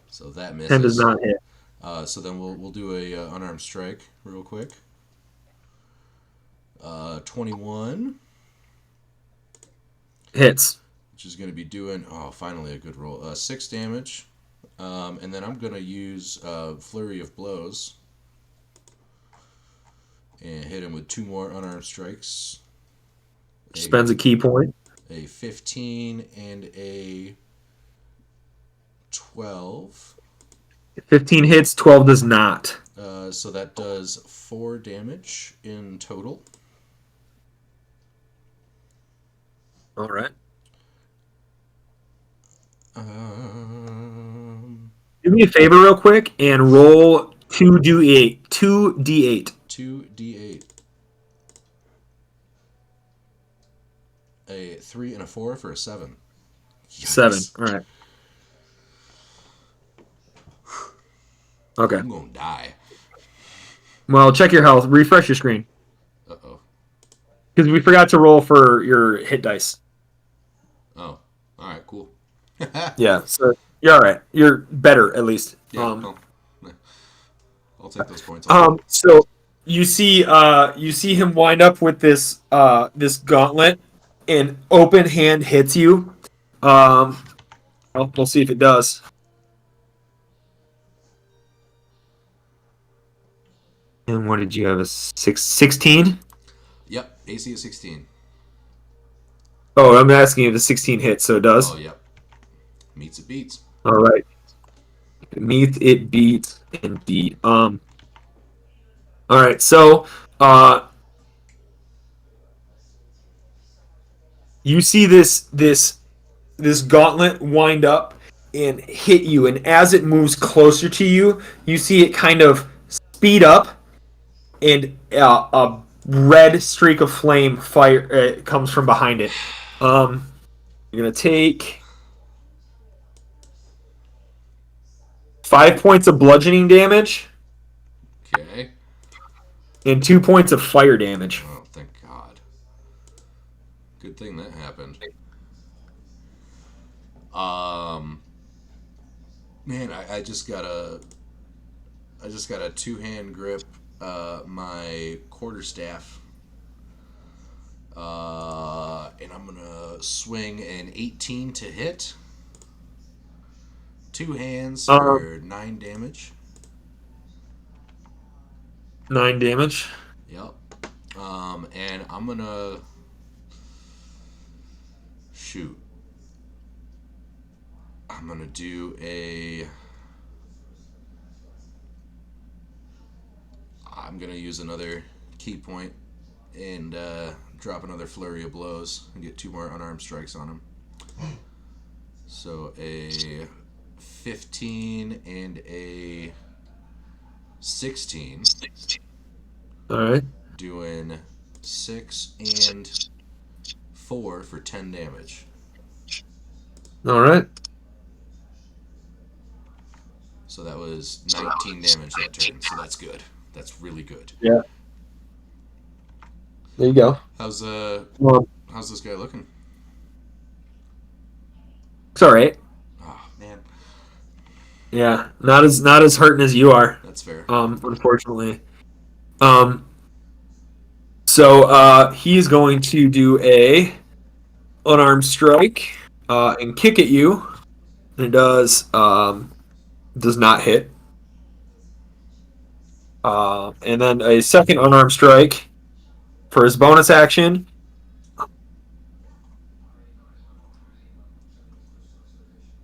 So that misses. 10 does not hit. So then we'll do a unarmed strike real quick. 21. Hits. Which is going to be doing, finally a good roll. 6 damage. And then I'm going to use Flurry of Blows. And hit him with 2 more unarmed strikes. Spends a key point. A 15 and a 12. 15 hits, 12 does not. So that does 4 damage in total. All right. Do me a favor real quick and roll 2d8. 2d8. 2d8. A 3 and a 4 for a 7. Yikes. 7. All right. Okay. I'm going to die. Well, check your health. Refresh your screen. Uh-oh. Because we forgot to roll for your hit dice. Oh. All right, cool. Yeah, so you're all right. You're better, at least. Yeah, well, I'll take those points. I'll take them. So you see him wind up with this gauntlet, and open hand hits you. We'll see if it does. And what did you have? A 16? Yep, AC is 16. Oh, I'm asking if the 16 hits, so it does. Oh, yep. Meets it beats. All right. Meet it beats indeed. All right. So, you see this gauntlet wind up and hit you, and as it moves closer to you, you see it kind of speed up, and a red streak of flame fire comes from behind it. You're gonna take 5 points of bludgeoning damage Okay. and 2 points of fire damage. Oh, thank God. Good thing that happened. Man, I just got a two-hand grip my quarterstaff, and I'm gonna swing an 18 to hit. Two hands for 9 damage. 9 damage. Yep. And I'm gonna shoot. I'm gonna do a. I'm gonna use another key point and drop another flurry of blows and get 2 more unarmed strikes on him. So a 15 and a 16. All right. Doing 6 and 4 for 10 damage. All right. So that was 19 damage that turn. So that's good. That's really good. Yeah. There you go. How's this guy looking? It's all right. Oh man. Yeah, not as hurting as you are. That's fair. Unfortunately. He's going to do a unarmed strike and kick at you. And it does not hit. And then a second unarmed strike for his bonus action.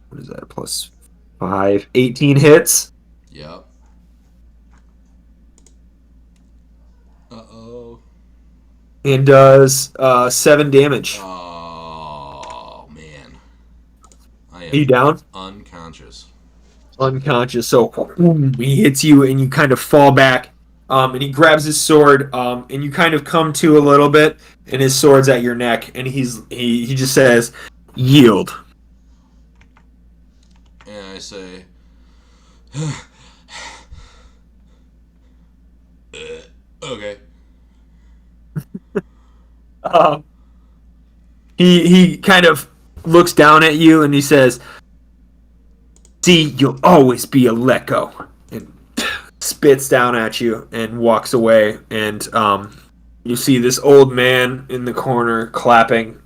What is that? Plus 5. 18 hits. Yep. Uh-oh. And does 7 damage. Oh, man. I am Are you down? unconscious. Unconscious. So boom, he hits you, and you kind of fall back. And he grabs his sword, and you kind of come to a little bit, and his sword's at your neck, and he just says, "Yield." And I say, okay. He kind of looks down at you, and he says, "See, you'll always be a Lecco," and spits down at you and walks away. And you see this old man in the corner clapping.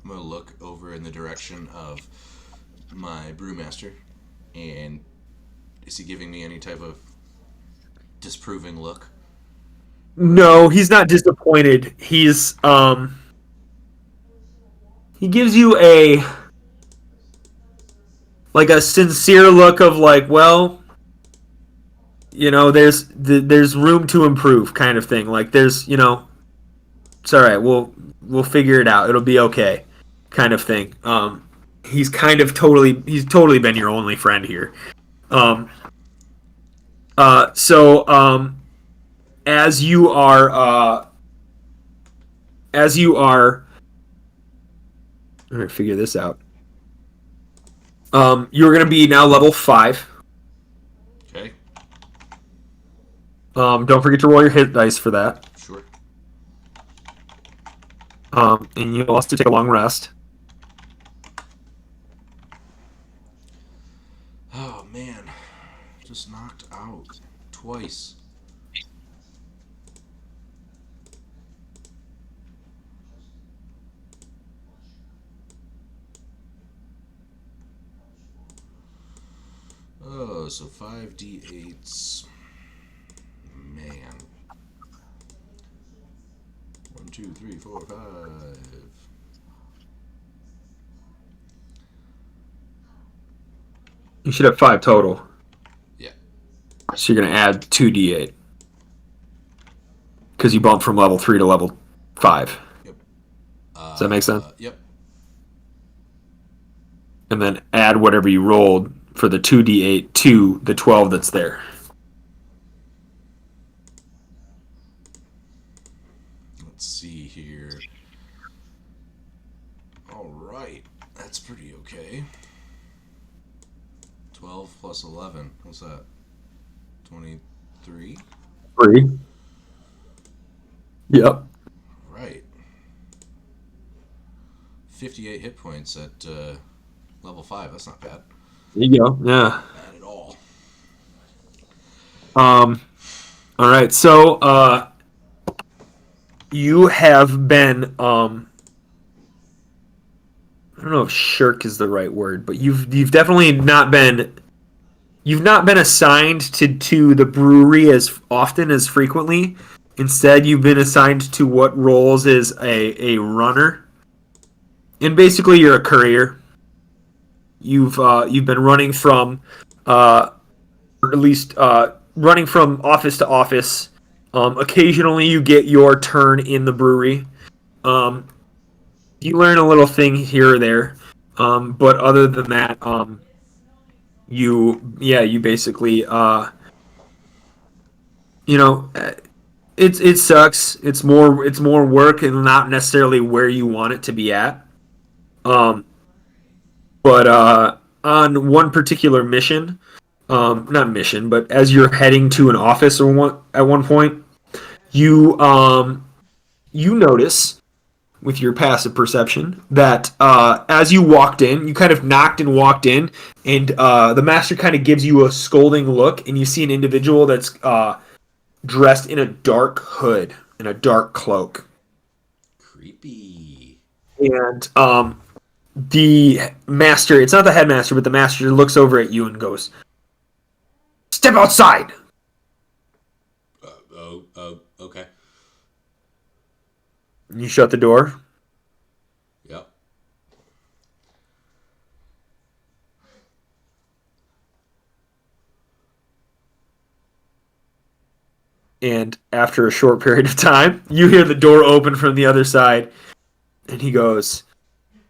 I'm going to look over in the direction of my brewmaster, and is he giving me any type of disproving look? No, he's not disappointed. He gives you a sincere look of like, well, there's room to improve kind of thing. Like there's, it's all right. We'll figure it out. It'll be okay, kind of thing. He's totally been your only friend here. As you are I'm gonna figure this out. You're going to be now level 5. Okay. Don't forget to roll your hit dice for that. Sure. And you'll also take a long rest. Oh man, just knocked out twice. Oh, so 5d8s. Man. 1, 2, 3, 4, 5. You should have 5 total. Yeah. So you're going to add 2d8. Because you bumped from level 3 to level 5. Yep. Does that make sense? Yep. And then add whatever you rolled for the 2d8 to the 12 that's there. Let's see here. All right. That's pretty okay. 12 plus 11. What's that? 23? 3. Yep. Right. 58 hit points at level 5. That's not bad. There you go. Yeah. Not bad at all. All right. So, you have been, I don't know if shirk is the right word, but you've definitely not been, you've not been assigned to the brewery as often as frequently. Instead, you've been assigned to what roles is a runner, and basically you're a courier. You've been running from, or at least running from office to office. Occasionally, you get your turn in the brewery. You learn a little thing here or there, but other than that, you basically, you know, it sucks. It's more work and not necessarily where you want it to be at. Um, but on one particular mission, not mission, but as you're heading to an office at one point, you you notice with your passive perception that as you walked in, you kind of knocked and walked in, and the master kind of gives you a scolding look, and you see an individual that's dressed in a dark hood and a dark cloak. Creepy. And the master, it's not the headmaster, but the master looks over at you and goes, "Step outside!" Okay. And you shut the door. Yep. And after a short period of time, you hear the door open from the other side, and he goes,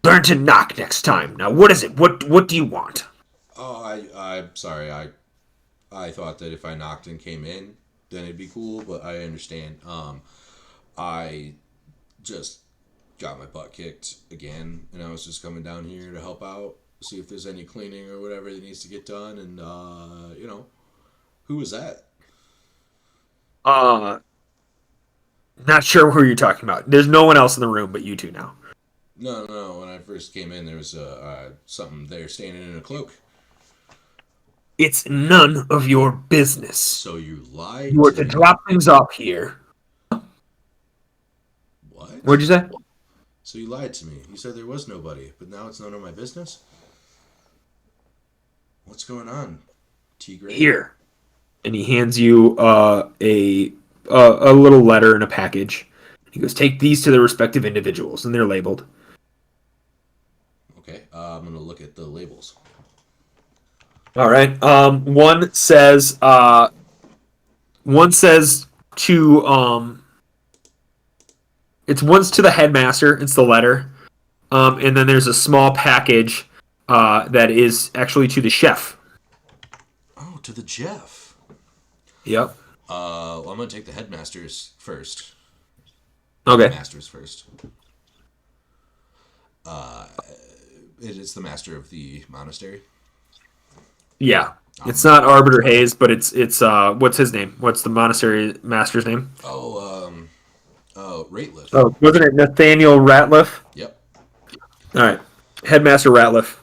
"Learn to knock next time. Now, what is it? What do you want?" Oh, I'm sorry. I thought that if I knocked and came in, then it'd be cool, but I understand. I just got my butt kicked again, and I was just coming down here to help out, see if there's any cleaning or whatever that needs to get done, and, who was that? Uh, Not sure who you're talking about. There's no one else in the room but you two now. No. When I first came in, there was something there standing in a cloak. It's none of your business. So you lied You were to to me. drop things off here. What? What'd you say? So you lied to me. You said there was nobody, but now it's none of my business? What's going on, Tigray? Here. And he hands you a little letter and a package. He goes, "Take these to the respective individuals," and they're labeled. Okay, I'm going to look at the labels. All right. One says to one's to the headmaster. It's the letter. And then there's a small package that is actually to the chef. Oh, to the Jeff. Yep. Well, I'm going to take the headmasters first. Okay. Masters first. It is the master of the monastery. Yeah. It's not Arbiter Hayes, but it's what's his name? What's the monastery master's name? Rateliff. Oh, wasn't it Nathaniel Ratliff? Yep. All right. Headmaster Ratliff.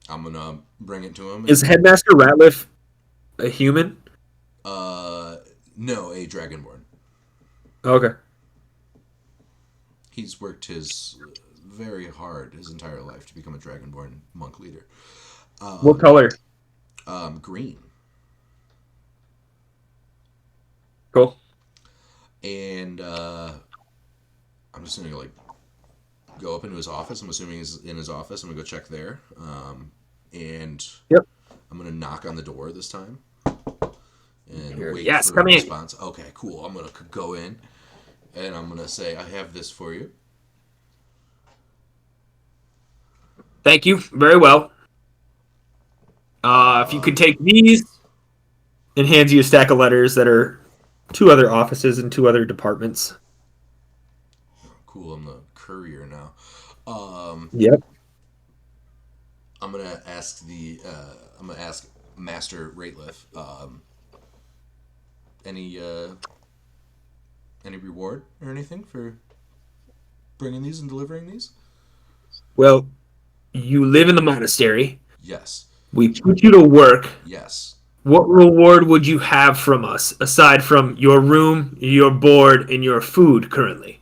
I'm gonna bring it to him. Is Headmaster Ratliff a human? No, a dragonborn. Okay. He's worked his very hard his entire life to become a dragonborn monk leader. What color? Green. Cool. And I'm just gonna go up into his office. I'm assuming he's in his office. I'm gonna go check there. And Yep. I'm gonna knock on the door this time. And wait Yes, for come a in. response. Okay, cool. I'm gonna go in, and I'm gonna say, "I have this for you." Thank you. Very well. If you could take these, and hands you a stack of letters that are 2 other offices and 2 other departments. Cool. I'm the courier now. Yep. I'm gonna ask Master Rateliff. Any reward or anything for bringing these and delivering these? Well, you live in the monastery. Yes. We put you to work. Yes. What reward would you have from us, aside from your room, your board, and your food currently?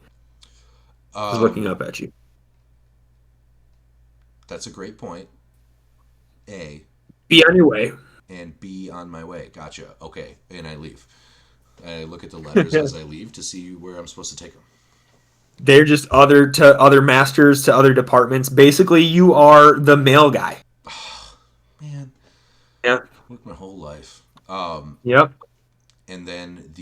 I was looking up at you. That's a great point. A. Be on your way. And B, on my way. Gotcha. Okay. And I leave. I look at the letters as I leave to see where I'm supposed to take them. They're just other masters to other departments. Basically, you are the mail guy. Man. Yeah. Worked my whole life. Yep. And then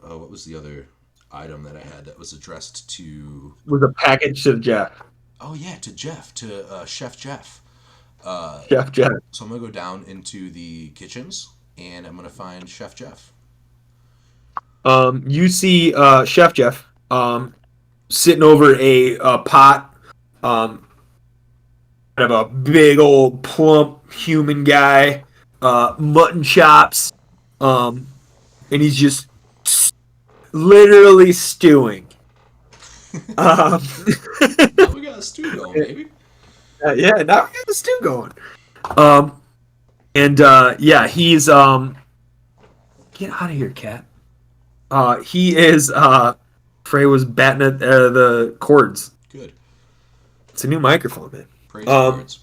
what was the other item that I had that was addressed to? With a package to Jeff. Oh yeah, to Jeff, to Chef Jeff. Jeff. So I'm gonna go down into the kitchens and I'm gonna find Chef Jeff. You see Chef Jeff sitting over a pot of a big old plump human guy, mutton chops, and he's just literally stewing. Now we got a stew going, baby. Yeah, now we got the stew going. He's get out of here, cat. He is Frey was batting at the cords. Good. It's a new microphone, man. Praise cords.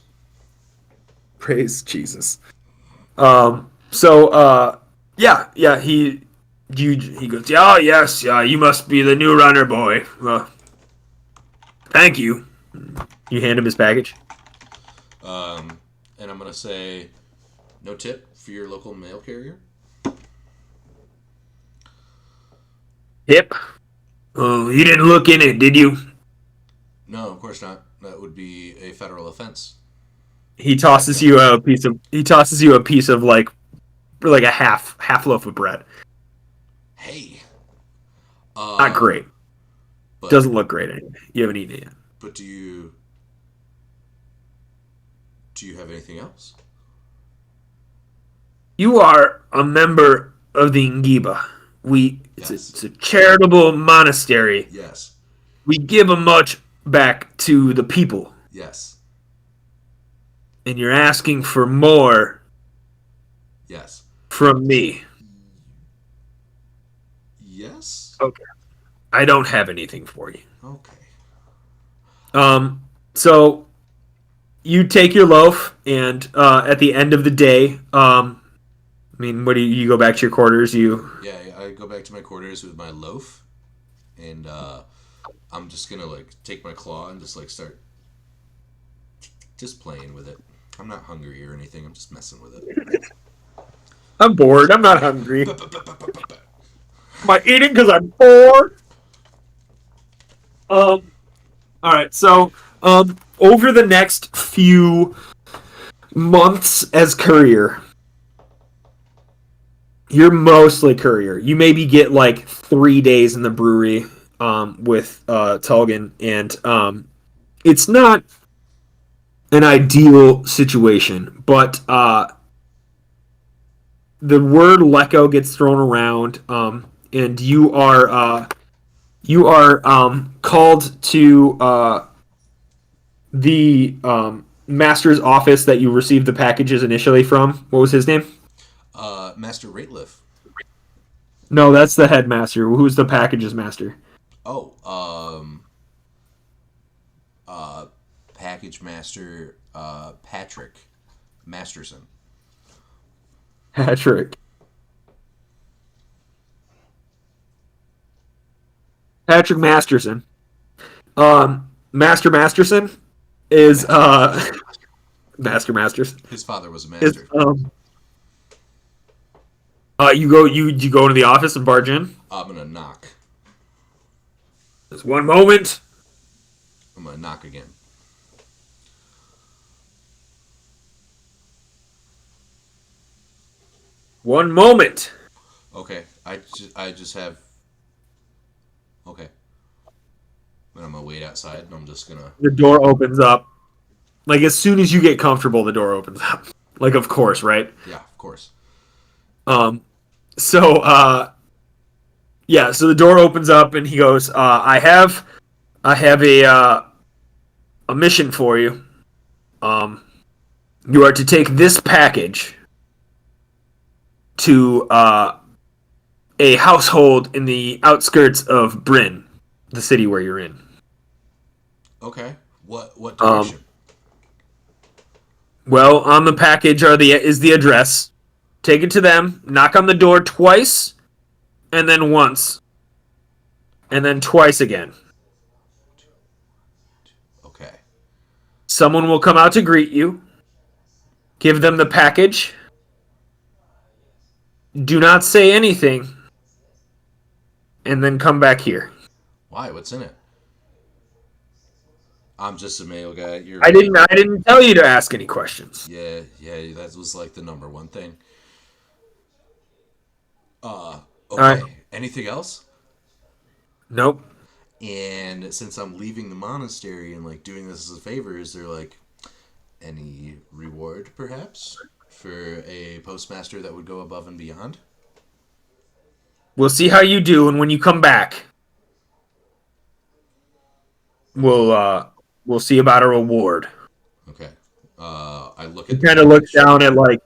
Praise Jesus. He goes, oh yes, you must be the new runner boy. Thank you. You hand him his package. And I'm gonna say, no tip for your local mail carrier. Tip? Oh, you didn't look in it, did you? No, of course not. That would be a federal offense. He tosses you a piece of like a half loaf of bread. Hey. Not great. Doesn't look great anyway. You haven't eaten it yet. But do you have anything else? You are a member of the Ngiba. Yes. It's a charitable monastery. Yes. We give much back to the people. Yes. And you're asking for more. Yes. From me. Yes. Okay. I don't have anything for you. Okay. So you take your loaf, and at the end of the day, what do you go back to your quarters? Yeah, I go back to my quarters with my loaf, and I'm just gonna take my claw and just start just playing with it. I'm not hungry or anything. I'm just messing with it. I'm bored. I'm not hungry. Am I eating because I'm bored? All right. So, over the next few months as courier, you're mostly courier. You maybe get 3 days in the brewery with Tulgan, and it's not an ideal situation, but the word Lecco gets thrown around, and you are called to the master's office that you received the packages initially from. What was his name? Master Rateliff. No, that's the headmaster. Who's the packages master? Oh, uh, Package Master Patrick Masterson. Patrick. Patrick Masterson. Master Masterson is Master. Master Masters His father was a is master. you go into the office and barge in. I'm gonna knock. Just one moment. I'm gonna knock again. One moment. Okay, I just have. Okay, then I'm gonna wait outside, and I'm just gonna. The door opens up. Like as soon as you get comfortable, the door opens up. Like of course, right? Yeah, of course. Um. So yeah. So the door opens up and he goes, I have a mission for you. Um. You are to take this package to a household in the outskirts of Bryn, the city where you're in. Okay, what Um, direction? well, on the package is the address. Take it to them. Knock on the door twice, and then once, and then twice again. Okay, Someone will come out to greet you. Give them the package. Do not say anything, and then come back here. why? What's in it? I'm just a male guy. You're I right. didn't. I didn't tell you to ask any questions. Yeah, yeah, that was like the number one thing. All right. Okay. Anything else? Nope. And since I'm leaving the monastery and like doing this as a favor, is there like any reward perhaps for a postmaster that would go above and beyond? We'll see how you do, and when you come back, Okay. we'll uh we'll see about a reward. Okay. I look He at the kind of looks package. down at like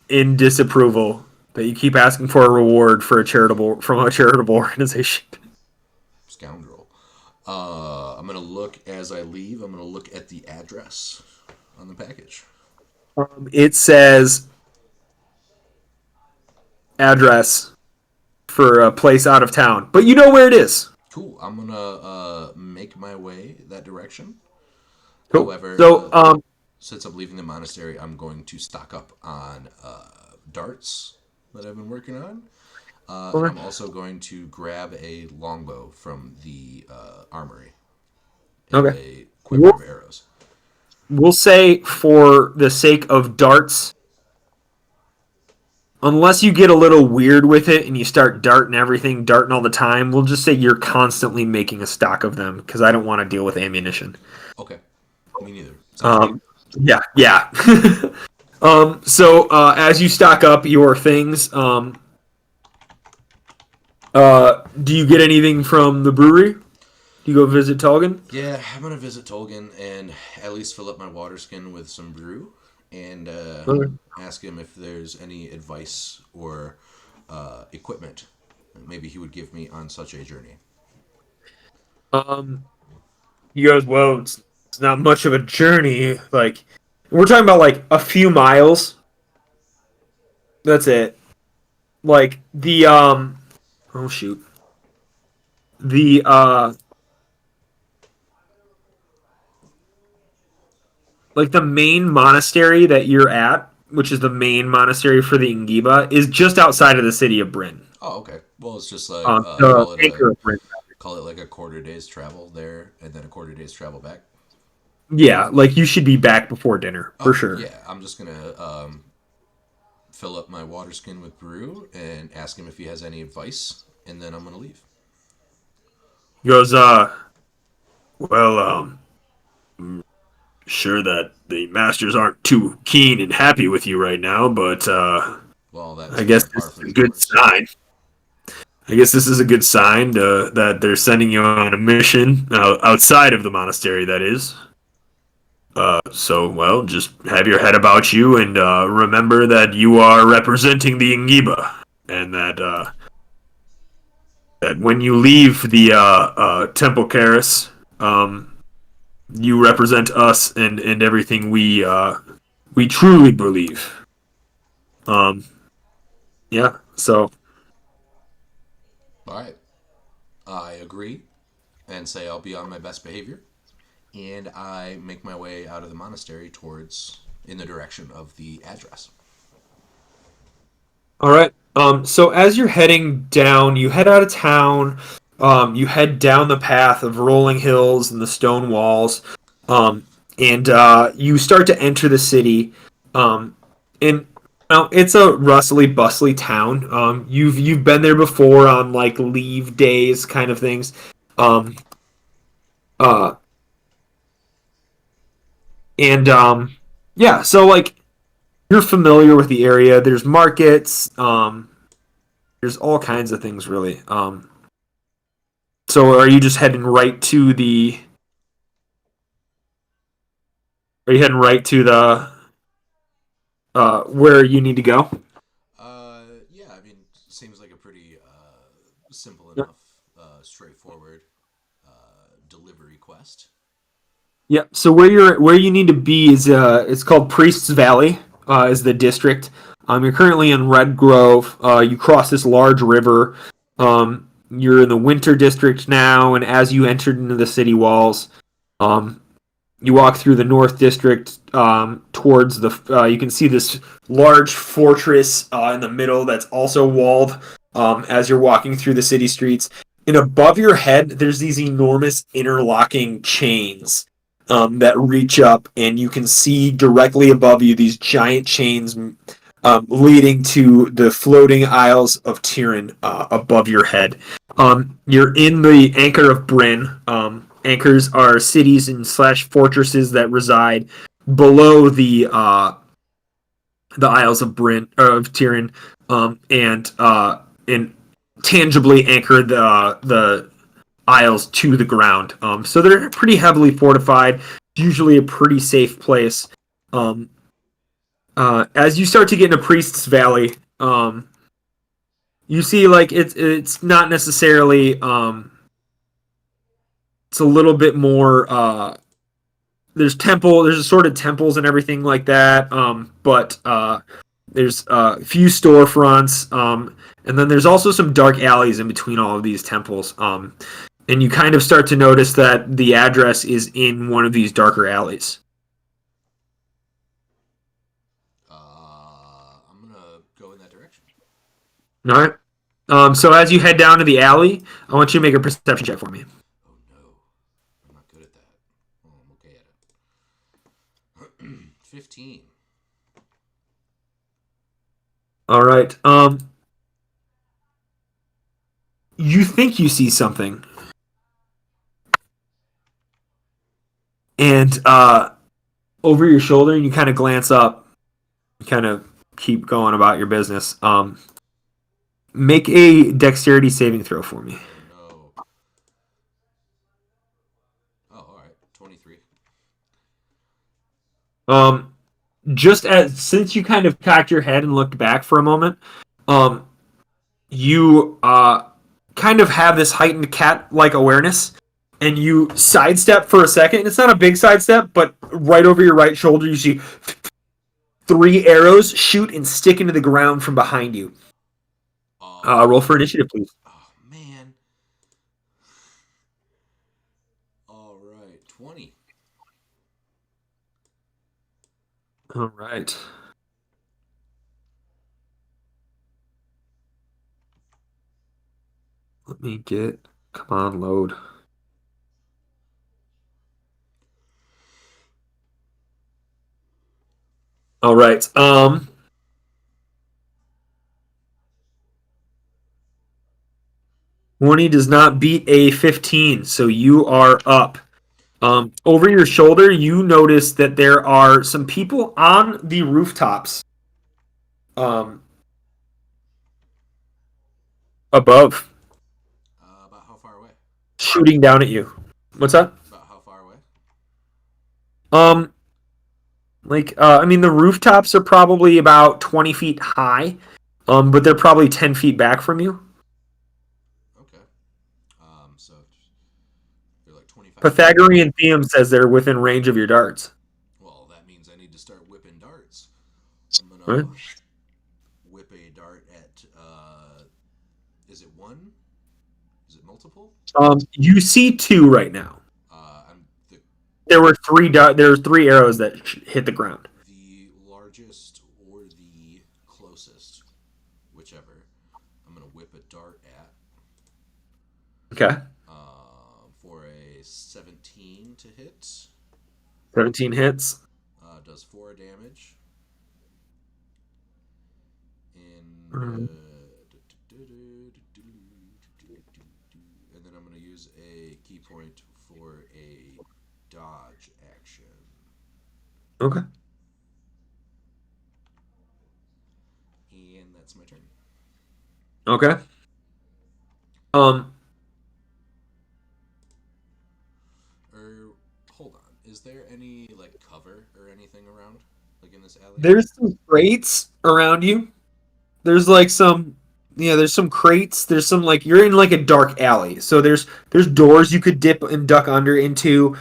in disapproval that you keep asking for a reward for a charitable from a charitable organization. Scoundrel. I'm gonna look as I leave. I'm gonna look at the address on the package. It says address for a place out of town, but you know where it is. Cool. I'm gonna make my way that direction. Cool. However, So since I'm leaving the monastery, I'm going to stock up on darts that I've been working on. And I'm also going to grab a longbow from the armory and okay. a quiver of arrows. We'll say for the sake of darts, unless you get a little weird with it and you start darting all the time, we'll just say you're constantly making a stock of them because I don't want to deal with ammunition. Okay. Me neither. Sounds good. Yeah, yeah. So as you stock up your things, do you get anything from the brewery? Do you go visit Tulgan? Yeah, I'm gonna visit Tolgan and at least fill up my water skin with some brew and Okay. ask him if there's any advice or equipment maybe he would give me on such a journey. Um, he goes, well, it's not much of a journey. Like, we're talking about like a few miles. That's it. Like oh shoot, the like the main monastery that you're at, which is the main monastery for the Ingiba, is just outside of the city of Bryn. Oh, okay. Well, it's just like The anchor of Bryn. call it like a quarter day's travel there, and then a quarter day's travel back. Yeah, like you should be back before dinner for Okay, sure. yeah. I'm just gonna fill up my water skin with brew and ask him if he has any advice, and then I'm gonna leave. He goes, well, sure that the masters aren't too keen and happy with you right now, but Well, that's I guess par this for is a the good course. sign. I guess this is a good sign that they're sending you on a mission outside of the monastery. That is. So, well, just have your head about you and remember that you are representing the Ngiba, and that when you leave the Temple Karis, you represent us and everything we truly believe. Um, yeah. So, All right. I agree and say I'll be on my best behavior. And I make my way out of the monastery towards in the direction of the address. all right. So as you're heading down, you head out of town. You head down the path of rolling hills and the stone walls, um, and you start to enter the city. And it's a rustly, bustly town. You've been there before on like leave days, kind of things. Um, uh, and yeah, so like you're familiar with the area. There's markets. There's all kinds of things really. So are you just heading right to the? Are you heading right to the where you need to go? Yeah, I mean, seems like a pretty simple Yep. enough, straightforward delivery quest. Yep. So where you need to be is it's called Priest's Valley is the district. You're currently in Red Grove. You cross this large river. You're in the Winter District now, and as you entered into the city walls, um, you walk through the North District towards the. You can see this large fortress in the middle that's also walled. As you're walking through the city streets, and above your head, there's these enormous interlocking chains that reach up, and you can see directly above you these giant chains leading to the floating Isles of Tyrion above your head. You're in the Anchor of Bryn. Anchors are cities and slash fortresses that reside below the Isles of Bryn of Tyrion, and tangibly anchor the isles to the ground. So they're pretty heavily fortified. Usually a pretty safe place. Um, as you start to get into Priest's Valley, you see like it's not necessarily it's a little bit more there's assorted temples and everything like that, but there's a few storefronts, and then there's also some dark alleys in between all of these temples, and you kind of start to notice that the address is in one of these darker alleys. I'm gonna go in that direction. All right. So as you head down to the alley, I want you to make a perception check for me. Oh no, I'm not good at that. Oh, I'm okay at it. 15. All right. You think you see something, and over your shoulder, and you kind of glance up, you kind of keep going about your business. Make a dexterity saving throw for me. Oh no. Oh, all right. 23. Um, just as since you kind of cocked your head and looked back for a moment, um, you kind of have this heightened cat-like awareness, and you sidestep for a second. It's not a big sidestep, but right over your right shoulder, you see three arrows shoot and stick into the ground from behind you. Roll for initiative, please. Oh man. All right. 20. All right. Let me get. Come on, load. All right. Warney does not beat a 15, so you are up. Over your shoulder, you notice that there are some people on the rooftops um, above, About how far away? shooting down at you. What's that? About how far away? Um, I mean, the rooftops are probably about 20 feet high, but they're probably 10 feet back from you. Okay. So they're like 25 feet away. Pythagorean theorem says they're within range of your darts. Well, that means I need to start whipping darts. I'm Right? gonna whip a dart at. Is it one? Is it multiple? You see two right now. I'm There were there were three arrows that hit the ground. the largest or the closest, whichever. I'm gonna whip a dart at. Okay. For a 17 to hit. 17 hits. Does 4 damage. Mhm. And then I'm going to use a key point for a dodge action. Okay. And that's my turn. Okay. Um, Hold on. Is there any like cover or anything around, like in this alley? there's some crates around you. There's like some, yeah, there's some crates. There's some like you're in like a dark alley. So there's doors you could dip and duck under into.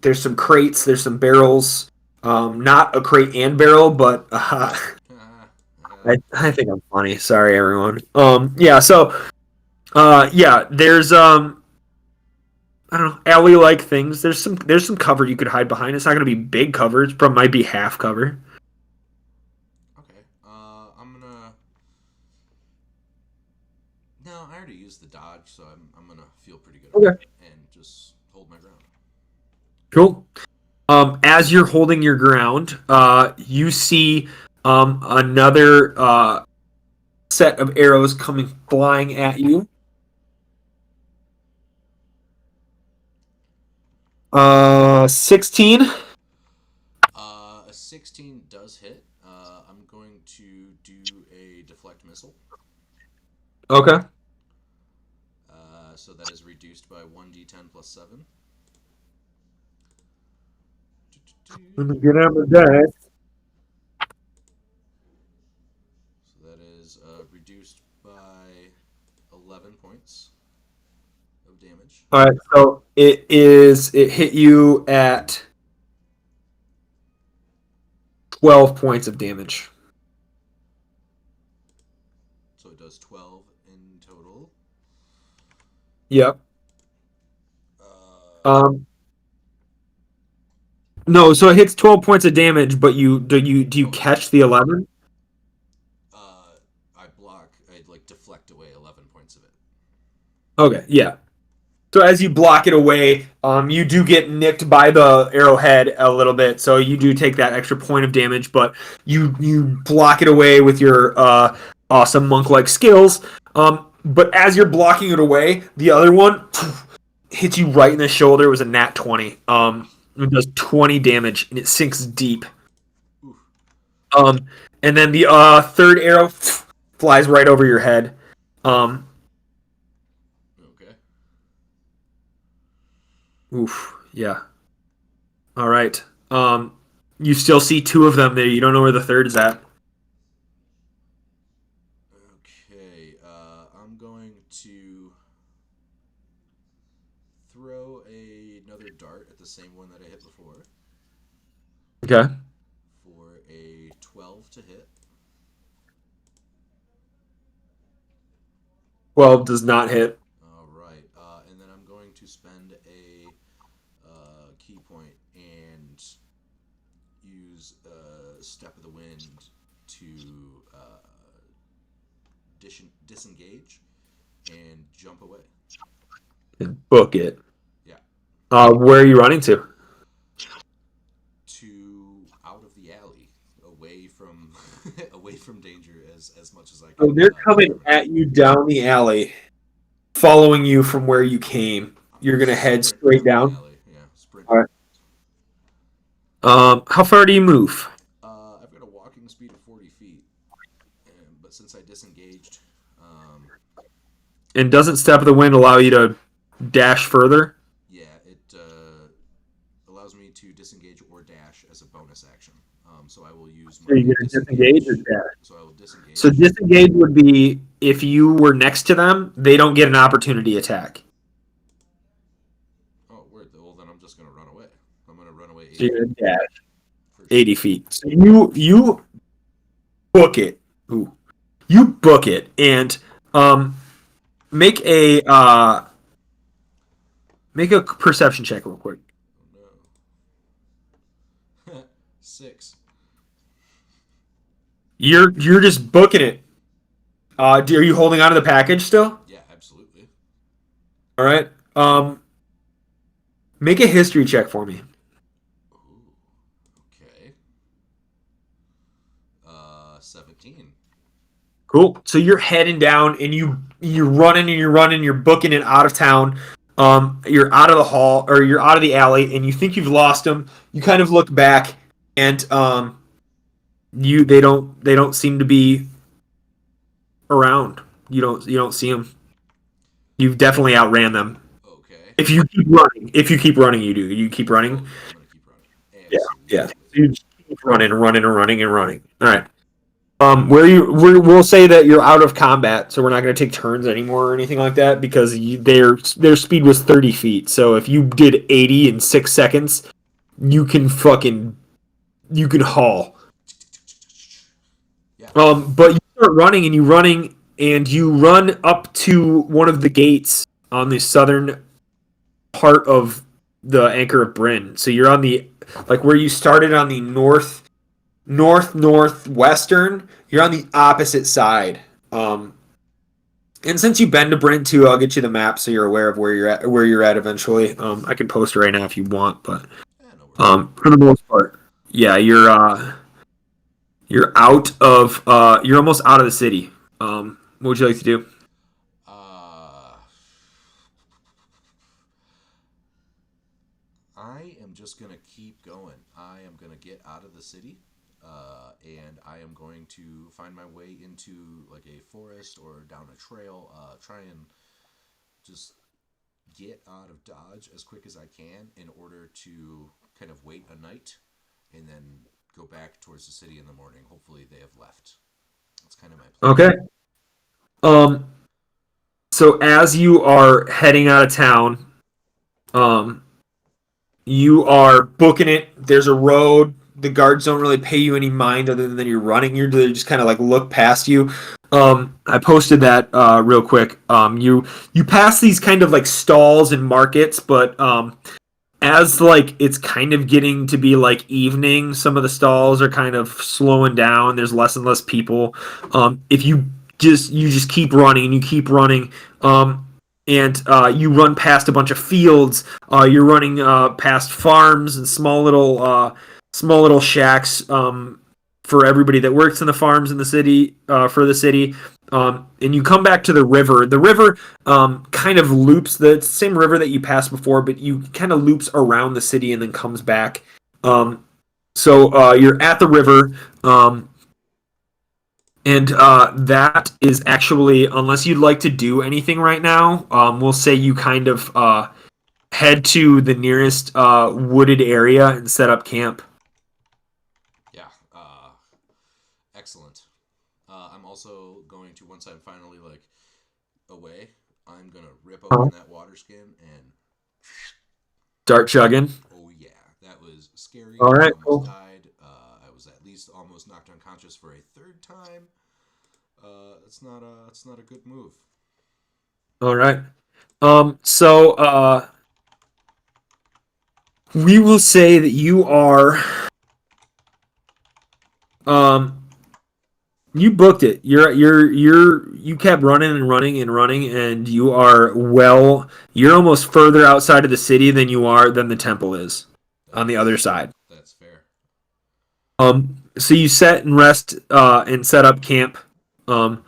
There's some crates. There's some barrels. Not a crate and barrel, but I think I'm funny. Sorry, everyone. Yeah. So, yeah. There's I don't know, alley like things. There's some cover you could hide behind. It's not gonna be big cover. It probably might be half cover. Okay. I'm gonna. No, I already used the dodge, so I'm gonna feel pretty good about Okay. it and just hold my ground. Cool. As you're holding your ground, you see another set of arrows coming flying at you. 16. A 16 does hit. I'm going to do a deflect missile. Okay. So that is reduced by 1d10 plus 7. Let me get out the dice. So that is reduced by 11 points of damage. All right. So it hit you at 12 points of damage. So it does 12 in total. Yep. Uh, No, so it hits 12 points of damage, but do you catch the 11? I block. I like deflect away 11 points of it. Okay, yeah. So as you block it away, you do get nicked by the arrowhead a little bit, so you do take that extra point of damage, but you block it away with your awesome monk-like skills. But as you're blocking it away, the other one hits you right in the shoulder. It was a nat 20. It does 20 damage, and it sinks deep. Oof. And then the third arrow flies right over your head. Okay. Oof, yeah. All right. You still see two of them there. You don't know where the third is at. Okay. I'm going to throw another dart at the same one that I hit before Okay. for a 12 to hit. 12 does not hit. All right. And then I'm going to spend a key point and use Step of the Wind to disengage and jump away. And book it. Yeah. Where are you running to? To out of the alley, away from away from danger as much as I So can. they're coming at you down the alley, following you from where you came. You're gonna head straight Down the down. alley. Yeah. How far do you move? I've got a walking speed of 40 feet, but since I disengaged, And doesn't Step of the Wind allow you to dash further? yeah, it allows me to disengage or dash as a bonus action. So I will use So my you're going to disengage or dash? So I will disengage. So disengage would be if you were next to them, they don't get an opportunity attack. Oh, word. Well, then I'm just going to run away. I'm going to run away 80 So you're going feet. to dash For sure. 80 feet. So you book it. Ooh. You book it and make a perception check real quick. Oh, no. 6. You're just booking it. Are you holding on to the package still? Yeah, absolutely. All right. Make a history check for me. Ooh, okay. 17. Cool. So you're heading down and you're running and you're running, you're booking it out of town. You're out of the hall or you're out of the alley and you think you've lost them. You kind of look back and they don't seem to be around. You don't see them. You've definitely outran them. Okay. If you keep running, you do. You keep Oh, running. yeah, I'm going to keep running. Yeah, Absolutely. yeah. So you just keep running and running and running and running. All right. We'll say that you're out of combat, so we're not going to take turns anymore or anything like that because their speed was 30 feet. So if you did 80 in 6 seconds, you can haul. Yeah. But you start running and you run up to one of the gates on the southern part of the Anchor of Bryn. So you're on the where you started on the northwestern. You're on the opposite side. And since you've been to Bryn too, I'll get you the map so you're aware of where you're at eventually. I can post it right now if you want, but Yeah, no worries. for the most part, yeah, you're you're almost out of the city. What would you like to do? Uh, I am just going to keep going. I am going to get out of the city. And I am going to find my way into like a forest or down a trail. Try and just get out of Dodge as quick as I can in order to kind of wait a night and then go back towards the city in the morning. Hopefully, they have left. That's kind of my plan. Okay. Um. So as you are heading out of town, um, you are booking it. There's a road. The guards don't really pay you any mind other than you're running. They just kind of like look past you. I posted that real quick. You pass these kind of like stalls and markets, but as like it's kind of getting to be like evening, some of the stalls are kind of slowing down. There's less and less people. If you just keep running and you keep running, and you run past a bunch of fields. You're running past farms and small little shacks for everybody that works in the farms in the city for the city. And you come back to the river. The river kind of loops the same river that you passed before, but you kind of loops around the city and then comes back. So you're at the river. And that is actually, unless you'd like to do anything right now, we'll say you kind of head to the nearest wooded area and set up camp. Yeah. Excellent. I'm also going to once I'm finally like away, I'm gonna rip open that water skin and Start chugging. oh yeah, that was scary. All I right, almost cool. died. I was at least almost knocked unconscious for a third time. It's not a good move. All right. So we will say that um you booked it. You kept running and running and running, and you're almost further outside of the city than the temple is on the other side. That's fair. So you set and rest and set up camp. Um,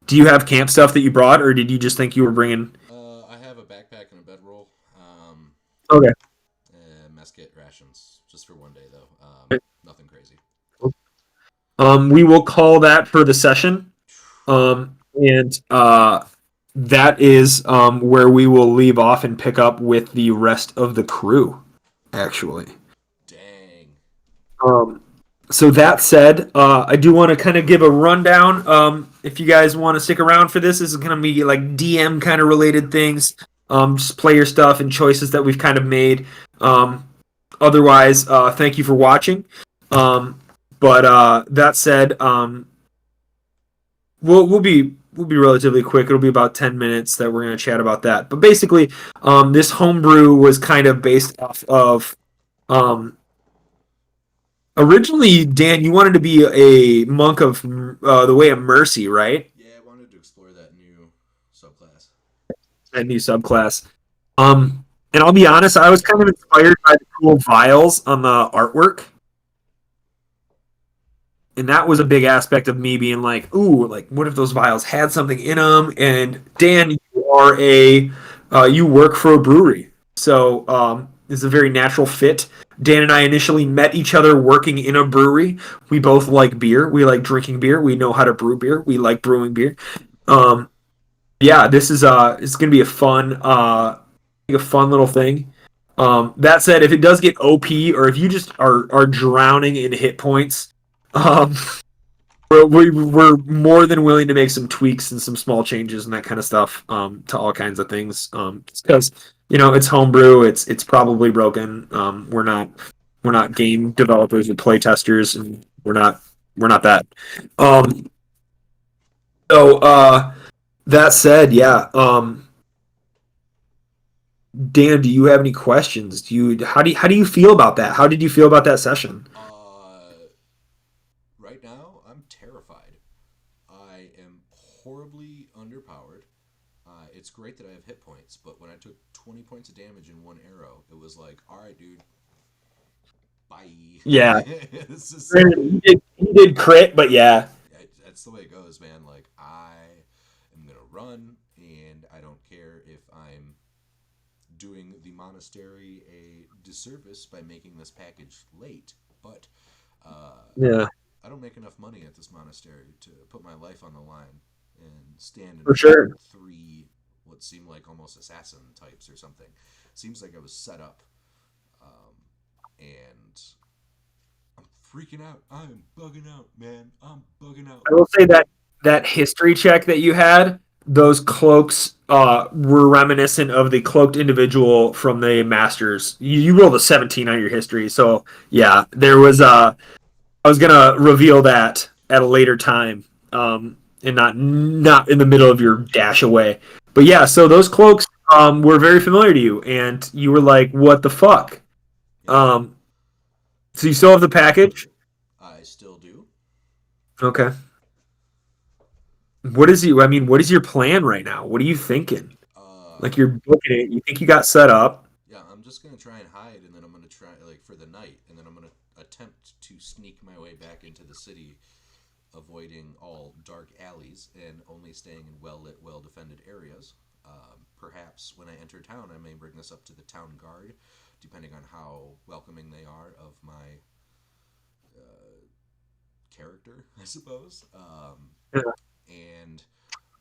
do you have camp stuff that you brought, or did you just think you were bringing? I have a backpack and a bedroll. Okay. Mess kit rations just for one day though. We will call that for the session. And that is where we will leave off and pick up with the rest of the crew, actually. Dang. Um, so that said, I do want to kind of give a rundown. If you guys want to stick around for this, this is going to be like DM kind of related things, just player stuff and choices that we've kind of made. Otherwise, thank you for watching. But that said, we'll be relatively quick. It'll be about 10 minutes that we're going to chat about that. But basically, this homebrew was kind of based off of. Originally, Dan, you wanted to be a monk of the Way of Mercy, right? Yeah, I wanted to explore that new subclass. That new subclass. And I'll be honest, I was kind of inspired by the cool vials on the artwork. And that was a big aspect of me being like, ooh, like what if those vials had something in them? And Dan, you work for a brewery, so it's a very natural fit. Dan and I initially met each other working in a brewery. We both like beer. We like drinking beer. We know how to brew beer. We like brewing beer. Um, yeah, this is it's gonna be a fun little thing. That said, if it does get OP or if you just are drowning in hit points, um, we're more than willing to make some tweaks and some small changes and that kind of stuff to all kinds of things. Because it's homebrew, it's probably broken. We're not game developers or play testers, and we're not that. Um, so that said, yeah. Dan, do you have any questions? How do you feel about that? How did you feel about that session? Right now, I'm terrified. I am horribly underpowered. It's great that I have hit points, but when I took 20 points of damage in one arrow, it was like, all right, dude, bye. Yeah, This is, he did crit, but yeah, that's the way it goes, man. Like, I am going to run, and I don't care if I'm doing the monastery a disservice by making this package late, but yeah, I don't make enough money at this monastery to put my life on the line and stand in for front sure. of three what seemed like almost assassin types or something. Seems like I was set up, and I'm freaking out. I'm bugging out, man. I'm bugging out. I will say that history check that you had, those cloaks were reminiscent of the cloaked individual from the Masters. You rolled a 17 on your history, so yeah, there was. I was gonna reveal that at a later time, and not in the middle of your dash away. But yeah, so those cloaks were very familiar to you, and you were like, "What the fuck?" Yeah, Um, so you still have the package? I still do. Okay. What is your plan right now? What are you thinking? Like you're booking it. You think you got set up? Yeah, I'm just gonna try and hide, and then I'm gonna try like for the night, and then I'm gonna attempt to sneak my way back into the city, avoiding all dark alleys and only staying in well lit, well defended areas. Perhaps when I enter town, I may bring this up to the town guard, depending on how welcoming they are of my character, I suppose. Yeah. And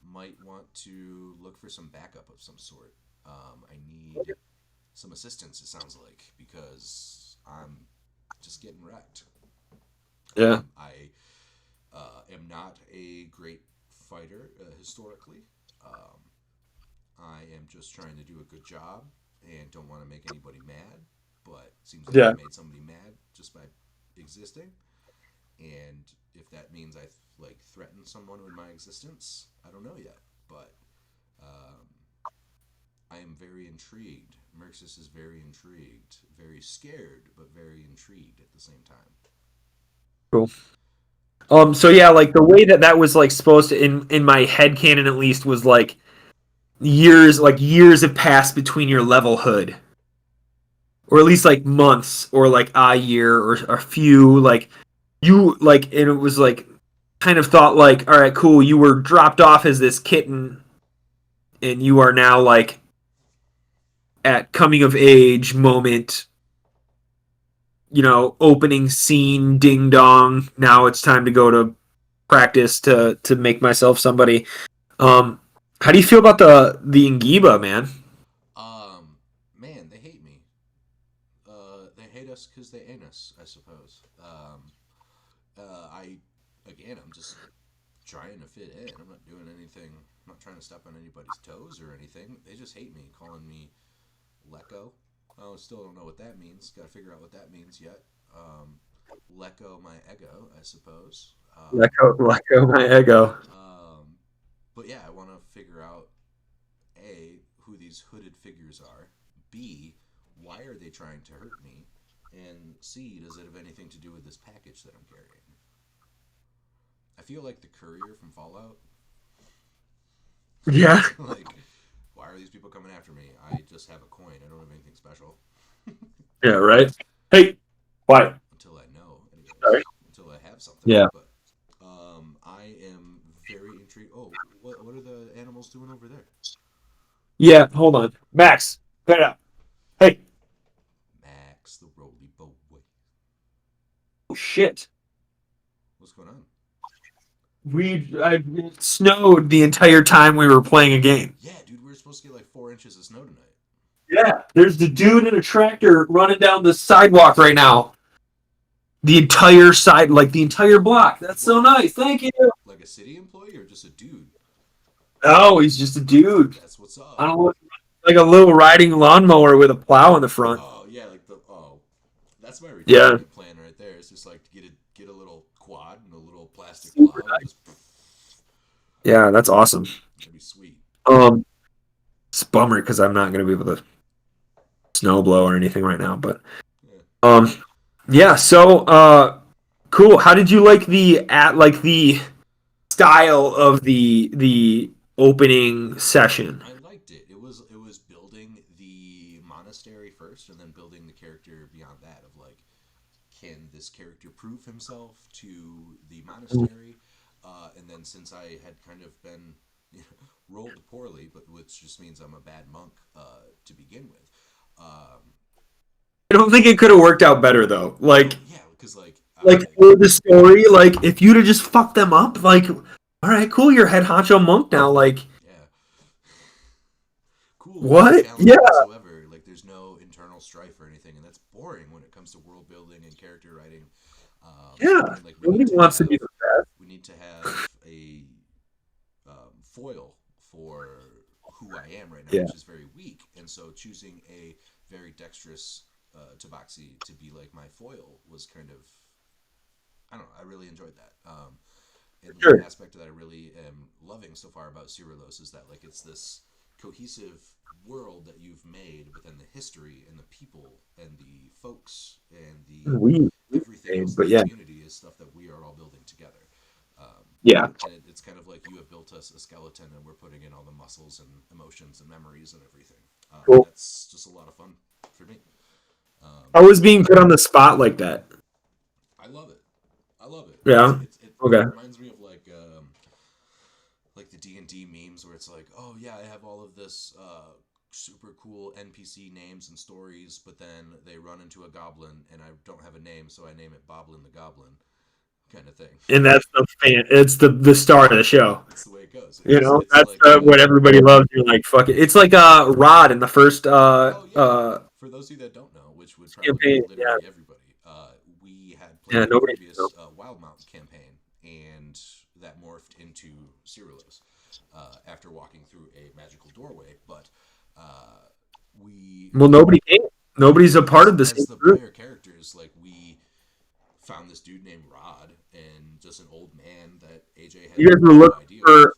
might want to look for some backup of some sort. I need some assistance, it sounds like, because I'm just getting wrecked. Yeah. I am not a great fighter historically. I am just trying to do a good job and don't want to make anybody mad, but it seems like Yeah. I made somebody mad just by existing. And if that means I like threaten someone with my existence, I don't know yet. But um, I am very intrigued. Murxus is very intrigued, very scared, but very intrigued at the same time. Cool. So yeah, like the way that was like supposed to in my head canon at least was like years have passed between your level hood, or at least like months, or like a year, or a few. Like you like, and it was like kind of thought like, all right, cool. You were dropped off as this kitten, and you are now like at coming of age moment opening scene, ding dong. Now it's time to go to practice to make myself somebody. How do you feel about the Ngiba, man? Man, they hate me. They hate us because they ain't us, I suppose. I'm just trying to fit in. I'm not doing anything. I'm not trying to step on anybody's toes or anything. They just hate me, calling me Lecco. Oh, still don't know what that means. Got to figure out what that means yet. Lecco my ego, I suppose. Let go my ego. But yeah, I want to figure out A, who these hooded figures are. B, why are they trying to hurt me? And C, does it have anything to do with this package that I'm carrying? I feel like the courier from Fallout. Yeah. Like, why are these people coming after me? I just have a coin. I don't have anything special. Yeah, right. Hey, what? Until I know, Sorry. anyways. Until I have something. Yeah. But I am very intrigued. Oh, what are the animals doing over there? Yeah, hold on. Max, cut it out. Hey. Max, the roly boy. Oh, shit. What's going on? It snowed the entire time we were playing a game. Yeah, dude, we were supposed to get like 4 inches of snow tonight. Yeah, there's the dude in a tractor running down the sidewalk right now. The entire side, like the entire block. That's so nice. Thank you. Like a city employee or just a dude? Oh, he's just a dude. That's what's I up. don't know, like a little riding lawnmower with a plow in the front. Oh yeah, that's my Yeah, retirement plan right there. It's just like get a little quad and a little plastic plow. super And nice. just Yeah, that's awesome. that'd be sweet. Um, it's a bummer because I'm not gonna be able to snow blow or anything right now. But Yeah. um, yeah. So cool. How did you like the style of the opening session? I liked it. It was building the monastery first, and then building the character beyond that. Of like, can this character prove himself to the monastery? And then since I had kind of been rolled poorly, but which just means I'm a bad monk to begin with. I don't think it could have worked out better though. Yeah, because Like for the story, like if you'd have just fucked them up, like, all right, cool, you're head honcho monk now. Like, yeah, cool, no what? challenge Yeah, whatsoever. Like there's no internal strife or anything, and that's boring when it comes to world building and character writing. yeah. And like Nobody wants to be the best. we need to have a foil for who I am right now, Yeah, which is very weak. And so choosing a very dexterous Tabaxi to be like my foil was kind of, I don't know, I really enjoyed that. And sure. one aspect that I really am loving so far about Cyrilos is that like it's this cohesive world that you've made, but then the history and the people and the folks and the We everything else in but the yeah, community is stuff that we are all building together. yeah, And it's kind of like you have built us a skeleton, and we're putting in all the muscles and emotions and memories and everything. cool. That's just a lot of fun for me. I was being put on the spot like that. I love it. I love it. Yeah. It Okay. reminds me of like the D&D memes where it's like, oh yeah, I have all of this super cool NPC names and stories, but then they run into a goblin, and I don't have a name, so I name it Boblin the Goblin, kind of thing. And that's it's the star of the show. That's the way it goes. You know, It's that's like what everybody loves. You're like, fuck it. It's like Rod in the first oh yeah. For those of you that don't know, which would probably campaign. be Yeah, literally everybody, we had yeah. played a Nobody knows. previous Wild Mountain campaign, and that morphed into Cyrilos after walking through a magical doorway. But we, Well, nobody came. Nobody's a part of the as same the group. player characters, like we found this dude named Rod, and just an old man that AJ had You guys were no looking idea who for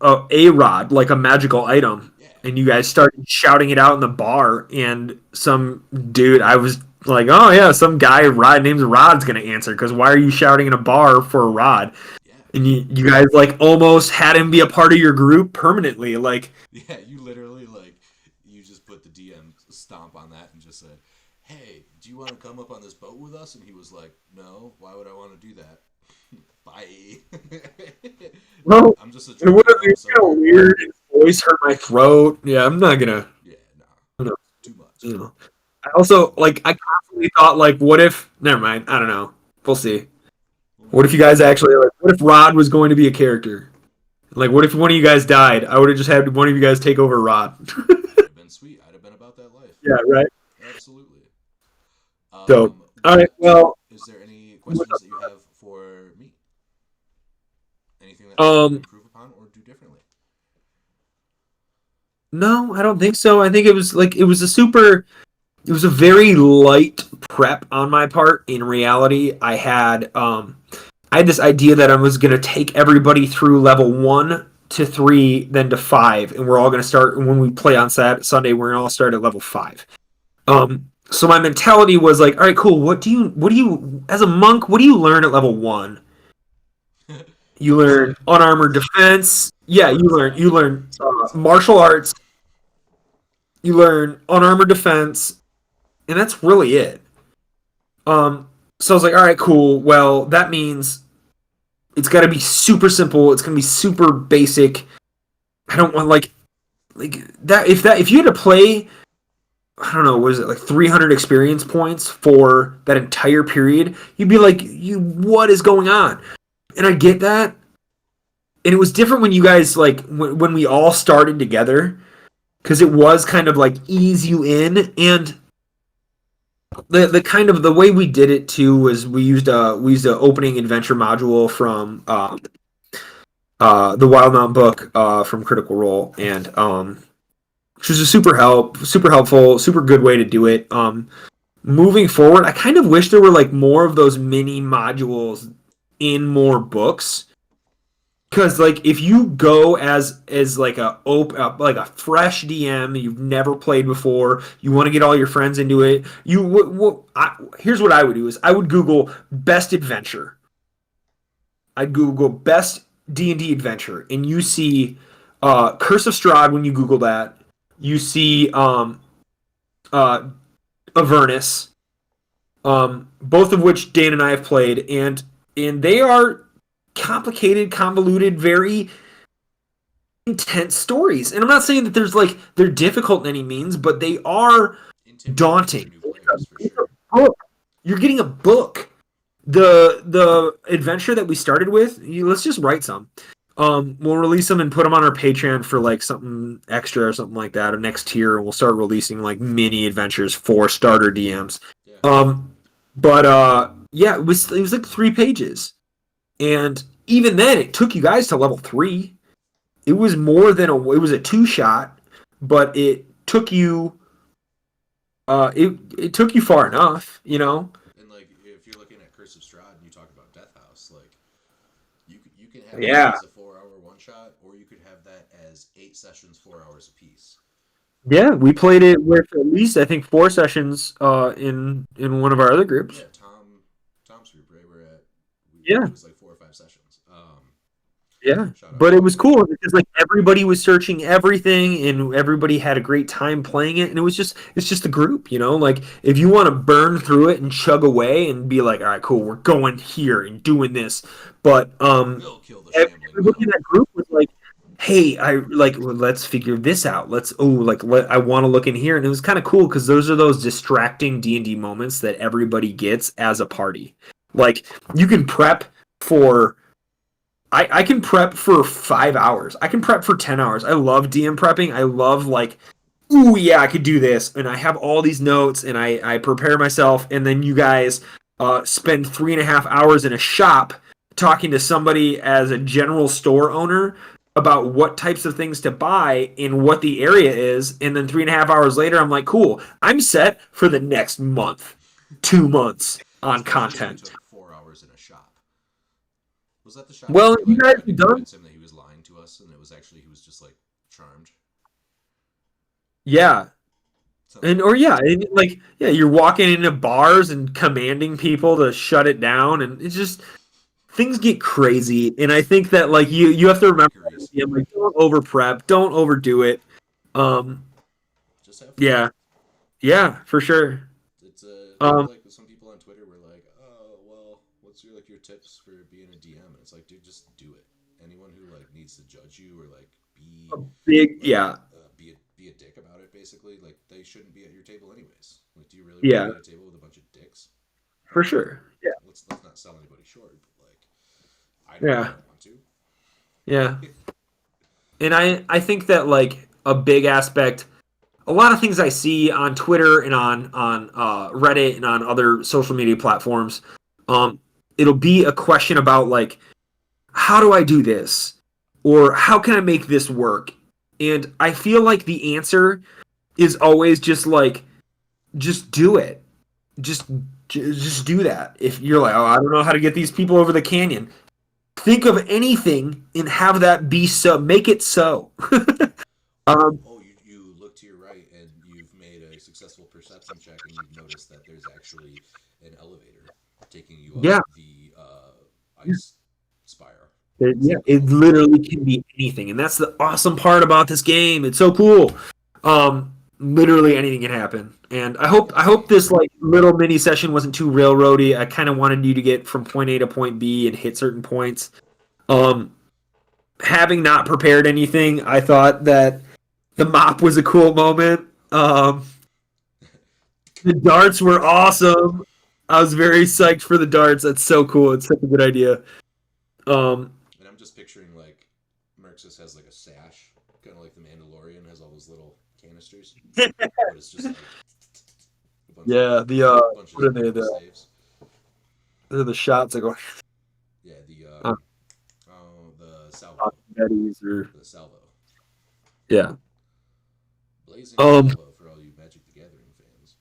was. a rod, like a magical item, Yeah, and you guys started shouting it out in the bar. And some dude, I was like, oh yeah, some guy Rod named Rod's gonna answer because why are you shouting in a bar for a Rod? yeah. And you guys like almost had him be a part of your group permanently. Like, Yeah, you literally you just put the DM stomp on that and just said, "Hey, do you want to come up on this boat with us?" And he was like, "No, why would I want to do that?" Bye. well, I'm just a it drunk would have rum been kind of sucker. weird. His voice hurt my throat. Yeah, I'm not gonna. Yeah, nah, I don't too much. know. I also like I constantly thought like, what if? Never mind. I don't know. We'll see. Well, What if maybe you guys actually like? What if Rod was going to be a character? Like, what if one of you guys died? I would have just had one of you guys take over Rod. that'd have been sweet. I'd have been about that life. Yeah, right. Absolutely. So, all right. What Well, is there any what's questions that you have for me? Anything that up? I can improve upon or do differently? No, I don't think so. I think it was like it was a very light prep on my part. In reality, I had this idea that I was going to take everybody through level 1 to 3, then to 5, and we're all going to start when we play on Sunday. We're going to all start at level 5. So my mentality was like, all right, cool. What do you, as a monk, what do you learn at level 1? You learn unarmored defense. Yeah, you learn martial arts. You learn unarmored defense, and that's really it. So I was like, all right, cool. Well, that means it's got to be super simple. It's going to be super basic. I don't want like that if you had to play, I don't know, was it like 300 experience points for that entire period, you'd be like, you what is going on? And I get that. And it was different when you guys like when we all started together because it was kind of like ease you in. And the kind of the way we did it too was we used a opening adventure module from the Wild Mount book from Critical Role, and which was a super helpful, super good way to do it. Moving forward, I kind of wish there were like more of those mini modules in more books. Because like if you go as like like a fresh DM you've never played before, you want to get all your friends into it. Here's what I would do: is I would Google best adventure. I'd Google best D&D adventure, and you see Curse of Strahd. When you Google that, you see uh, Avernus, both of which Dan and I have played, and they are complicated, convoluted, very intense stories. And I'm not saying that there's like they're difficult in any means, but they are Intimidating for daunting. new players, for sure. You're getting a book. The adventure that we started with, let's just write some. We'll release them and put them on our Patreon for like something extra or something like that, or next tier. We'll start releasing like mini adventures for starter DMs. Yeah. But yeah, it was like 3 pages, and even then, it took you guys to level 3. It was more than it was a 2 shot, but it took you far enough, you know. And like, if you're looking at Curse of Strahd and you talk about Death House, like you can have that Yeah. as a 4 hour one shot, or you could have that as 8 sessions, 4 hours apiece. Yeah, we played it with at least I think 4 sessions in one of our other groups. Yeah, Tom's group, right? Yeah. It was like 4 or 5 sessions. Yeah, Shout out but it Tom. was cool because like everybody was searching everything and everybody had a great time playing it, and it's just a group, you know. Like if you want to burn through it and chug away and be like, all right, cool, we're going here and doing this, but Will kill the shambling everybody in Will. that group was like, hey, I like well, let's figure this out. I want to look in here, and it was kind of cool because those are those distracting D&D moments that everybody gets as a party. Like you can prep for I can prep for 5 hours. I can prep for 10 hours. I love DM prepping. I love like, ooh yeah, I could do this. And I have all these notes and I prepare myself. And then you guys spend 3.5 hours in a shop talking to somebody as a general store owner about what types of things to buy and what the area is. And then 3.5 hours later, I'm like, cool, I'm set for the next month, 2 months on Especially if you content. took 4 hours in a shop. Was that the shop where Well, we you like guys tried to are done. convince him that he was lying to us, and it was actually he was just like charmed? Yeah, Sounds and about or right. yeah, and, like yeah, you're walking into bars and commanding people to shut it down, and it's just things get crazy. And I think that like you have to remember, Bakeries. I'm like don't over prep, don't overdo it. Um, Just have fun. yeah, yeah, for sure. It's I know Um, like some people on Twitter were like, "Oh, well, what's your tips for being a DM?" And it's like, dude, just do it. Anyone who like needs to judge you or like a big like yeah, be be a dick about it. Basically, like they shouldn't be at your table anyways. Like, do you really want to Yeah, be at a table with a bunch of dicks? for sure. Yeah, Let's not sell anybody short, but like I yeah, don't want to. yeah. And I think that like a big aspect, a lot of things I see on Twitter and on Reddit and on other social media platforms, um, it'll be a question about like, how do I do this, or how can I make this work? And I feel like the answer is always just like, just do it. Just just do that. If you're like, oh, I don't know how to get these people over the canyon, think of anything and have that be so. Make it so. um, Oh, you look to your right and you've made a successful perception check and you've noticed that there's actually an elevator taking you up yeah, the ice spire. Is yeah. that It called? literally can be anything, and that's the awesome part about this game. It's so cool. Literally anything can happen, and I hope this like little mini session wasn't too railroady. I kind of wanted you to get from point A to point B and hit certain points. Um, Having not prepared anything, I thought that the mop was a cool moment. The darts were awesome. I was very psyched for the darts. That's so cool. It's such a good idea. Um, And I'm just picturing like Murxus has like a sash, kind of like the Mandalorian has all those little canisters, but it's just like a yeah, the bunch of what are they? little saves. They're the shots that go Yeah, uh, the salvo, Betty's or the salvo, yeah. blazing Um. salvo for all you Magic the Gathering fans.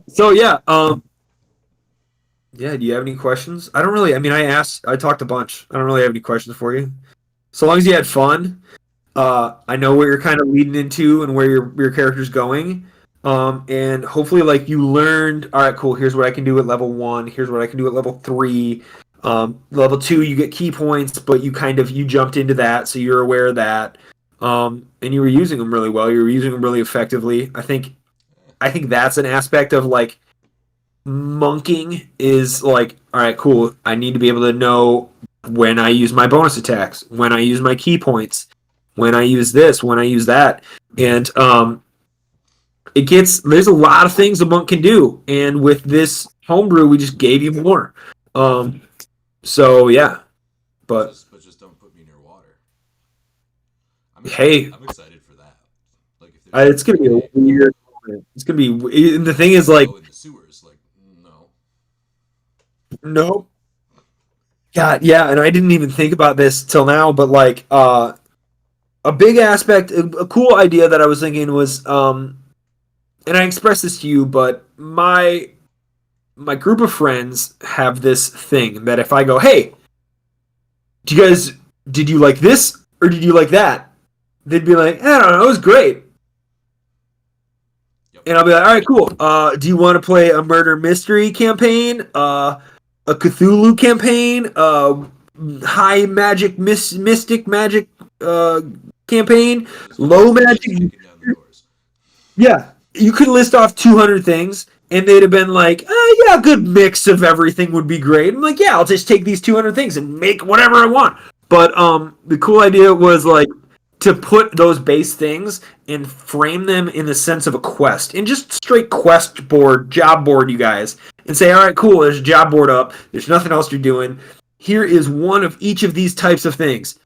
So yeah. Yeah. Do you have any questions? I don't really. I mean, I asked. I talked a bunch. I don't really have any questions for you. So long as you had fun. I know where you're kind of leading into and where your character's going. And hopefully, like you learned. All right, cool. Here's what I can do at level 1. Here's what I can do at level 3. Level 2, you get key points, but you jumped into that, so you're aware of that. And you were using them really well. You were using them really effectively. I think that's an aspect of like monking is like, all right, cool. I need to be able to know when I use my bonus attacks, when I use my key points, when I use this, when I use that, and there's a lot of things a monk can do, and with this homebrew, we just gave you more. Um, so yeah, but But just don't put me near water. hey, I'm excited for that. Like if there's it's gonna be a a weird moment. It's gonna be, and the thing I is want to like, go in the sewers. Like no, no, God, yeah, and I didn't even think about this till now, but like, a big aspect, a cool idea that I was thinking was, and I expressed this to you, but my group of friends have this thing that if I go, hey, do you guys, did you like this or did you like that? They'd be like, I don't know, it was great. yep. And I'll be like, all right, cool. Do you want to play a murder mystery campaign, a Cthulhu campaign, high magic, mystic magic campaign, Just low magic? kicking down the doors. Yeah, you could list off 200 things, and they'd have been like, yeah, a good mix of everything would be great. I'm like, yeah, I'll just take these 200 things and make whatever I want. But the cool idea was like to put those base things and frame them in the sense of a quest, and just straight quest board, job board, you guys, and say, all right, cool, there's a job board up. There's nothing else you're doing. Here is one of each of these types of things.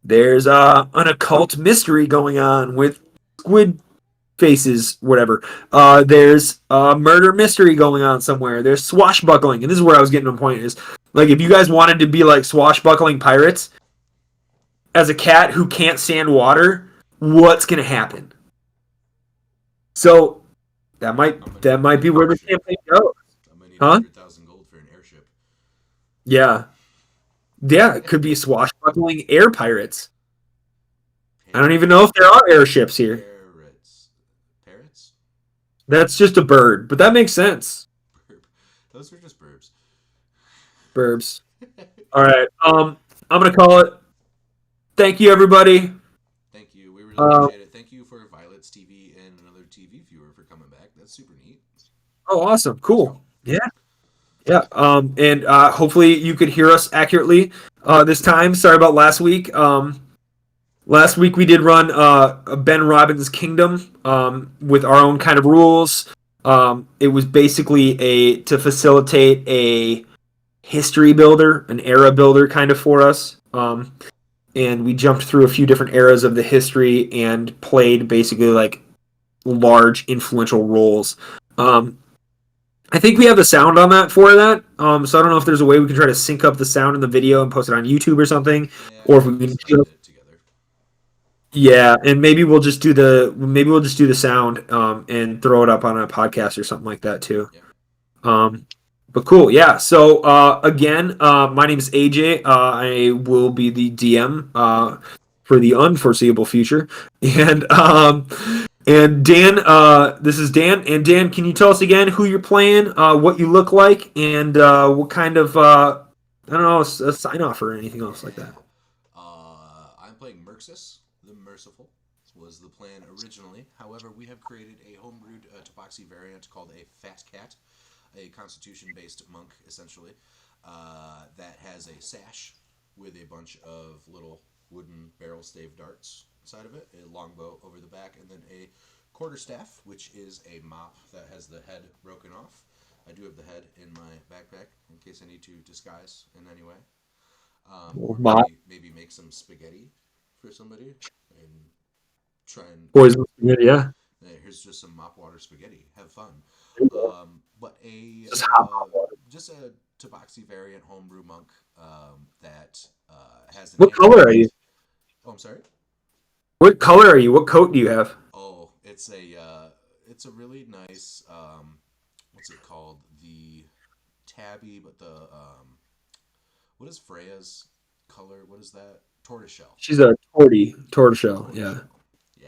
There's an occult mystery going on with squid faces, whatever. There's a murder mystery going on somewhere. There's swashbuckling, and this is where I was getting to the point is like if you guys wanted to be like swashbuckling pirates as a cat who can't stand water, what's gonna happen? So that might be where the campaign goes, I'm gonna need huh? 100,000 gold for an airship. Yeah, yeah. It could be swashbuckling air pirates. I don't even know if there are airships here. Parrots. Parrots? That's just a bird, but that makes sense. Burp. Those are just burbs. Burbs. All right. I'm gonna call it. Thank you, everybody. Thank you. We really Uh, appreciate it. Thank you for Violet's TV and another TV viewer for coming back. That's super neat. oh, awesome. Cool. Yeah. Yeah. And hopefully you could hear us accurately this time. Sorry about last week. Last week we did run Ben Robbins' Kingdom with our own kind of rules. It was basically to facilitate a history builder, an era builder kind of for us. And we jumped through a few different eras of the history and played basically like large influential roles. I think we have the sound on that for that. So I don't know if there's a way we can try to sync up the sound in the video and post it on YouTube or something, Yeah, or if we can. edit it together. Yeah, and maybe we'll just do the sound and throw it up on a podcast or something like that too. Yeah. But cool, yeah. So again, my name is AJ. I will be the DM for the unforeseeable future, and Dan. This is Dan, and Dan, can you tell us again who you're playing, what you look like, and what kind of I don't know, a sign off or anything else like that. I'm playing Murxus, the Merciful, was the plan originally. However, we have created a homebrewed Tabaxi variant called a Fat Cat, a Constitution-based monk, essentially, that has a sash with a bunch of little wooden barrel-stave darts inside of it, a longbow over the back, and then a quarterstaff, which is a mop that has the head broken off. I do have the head in my backpack in case I need to disguise in any way. Or maybe make some spaghetti for somebody and try and Poison spaghetti, yeah. here's just some mop water spaghetti. Have fun. But just a Tabaxi variant homebrew monk that has an What color are you? Oh, I'm sorry. What color are you? What coat do you have? Oh, it's a really nice what's it called? The tabby, but the what is Freya's color? What is that? Tortoiseshell. She's a tortoiseshell. Yeah, Yeah.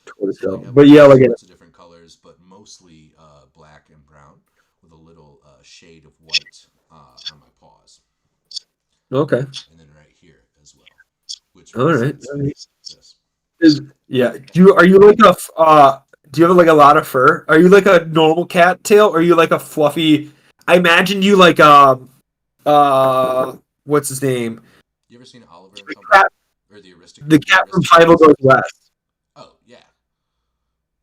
So I tortoiseshell. have But yeah, all like sorts of different colors, but mostly black and brown with a little shade of white on my paws. okay, And then right here as well, which all right. represents this. Yeah. Are you like do you have like a lot of fur? Are you like a normal cat tail, or are you like a fluffy? I imagined you like what's his name? You ever seen Oliver and The Company? cat, Or the the cat from Five Aristocats? Goes West. Oh, yeah.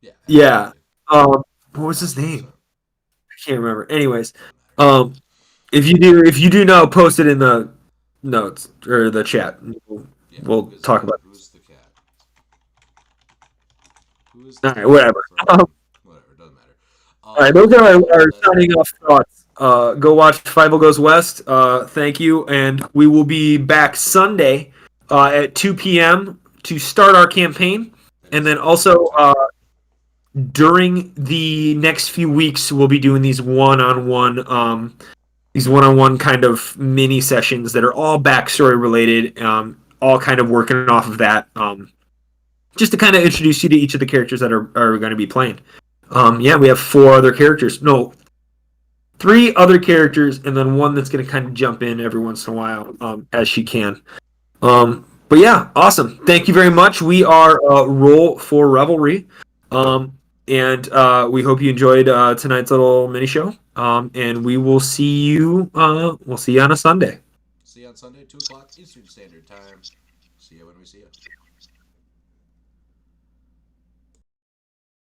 Yeah, Yeah. absolutely. What was his name? 100%. I can't remember. Anyways, Doesn't matter. um, if you do know, post it in the notes or the chat. Yeah, We'll talk about it. who's the cat? Who is the All right, cat whatever. from whatever, doesn't matter. All right, those are our That's signing off thoughts. Go watch Five Goes West. Thank you, and we will be back Sunday at 2 p.m. to start our campaign, and then also during the next few weeks, we'll be doing these one-on-one kind of mini sessions that are all backstory related, all kind of working off of that, just to kind of introduce you to each of the characters that are going to be playing. Yeah, we have 3 other characters, and then one that's going to kind of jump in every once in a while as she can. But yeah, awesome. Thank you very much. We are Roll for Revelry. And we hope you enjoyed tonight's little mini show. And we will see you. We'll see you on a Sunday. See you on Sunday, 2 o'clock Eastern Standard Time. See you when we see you.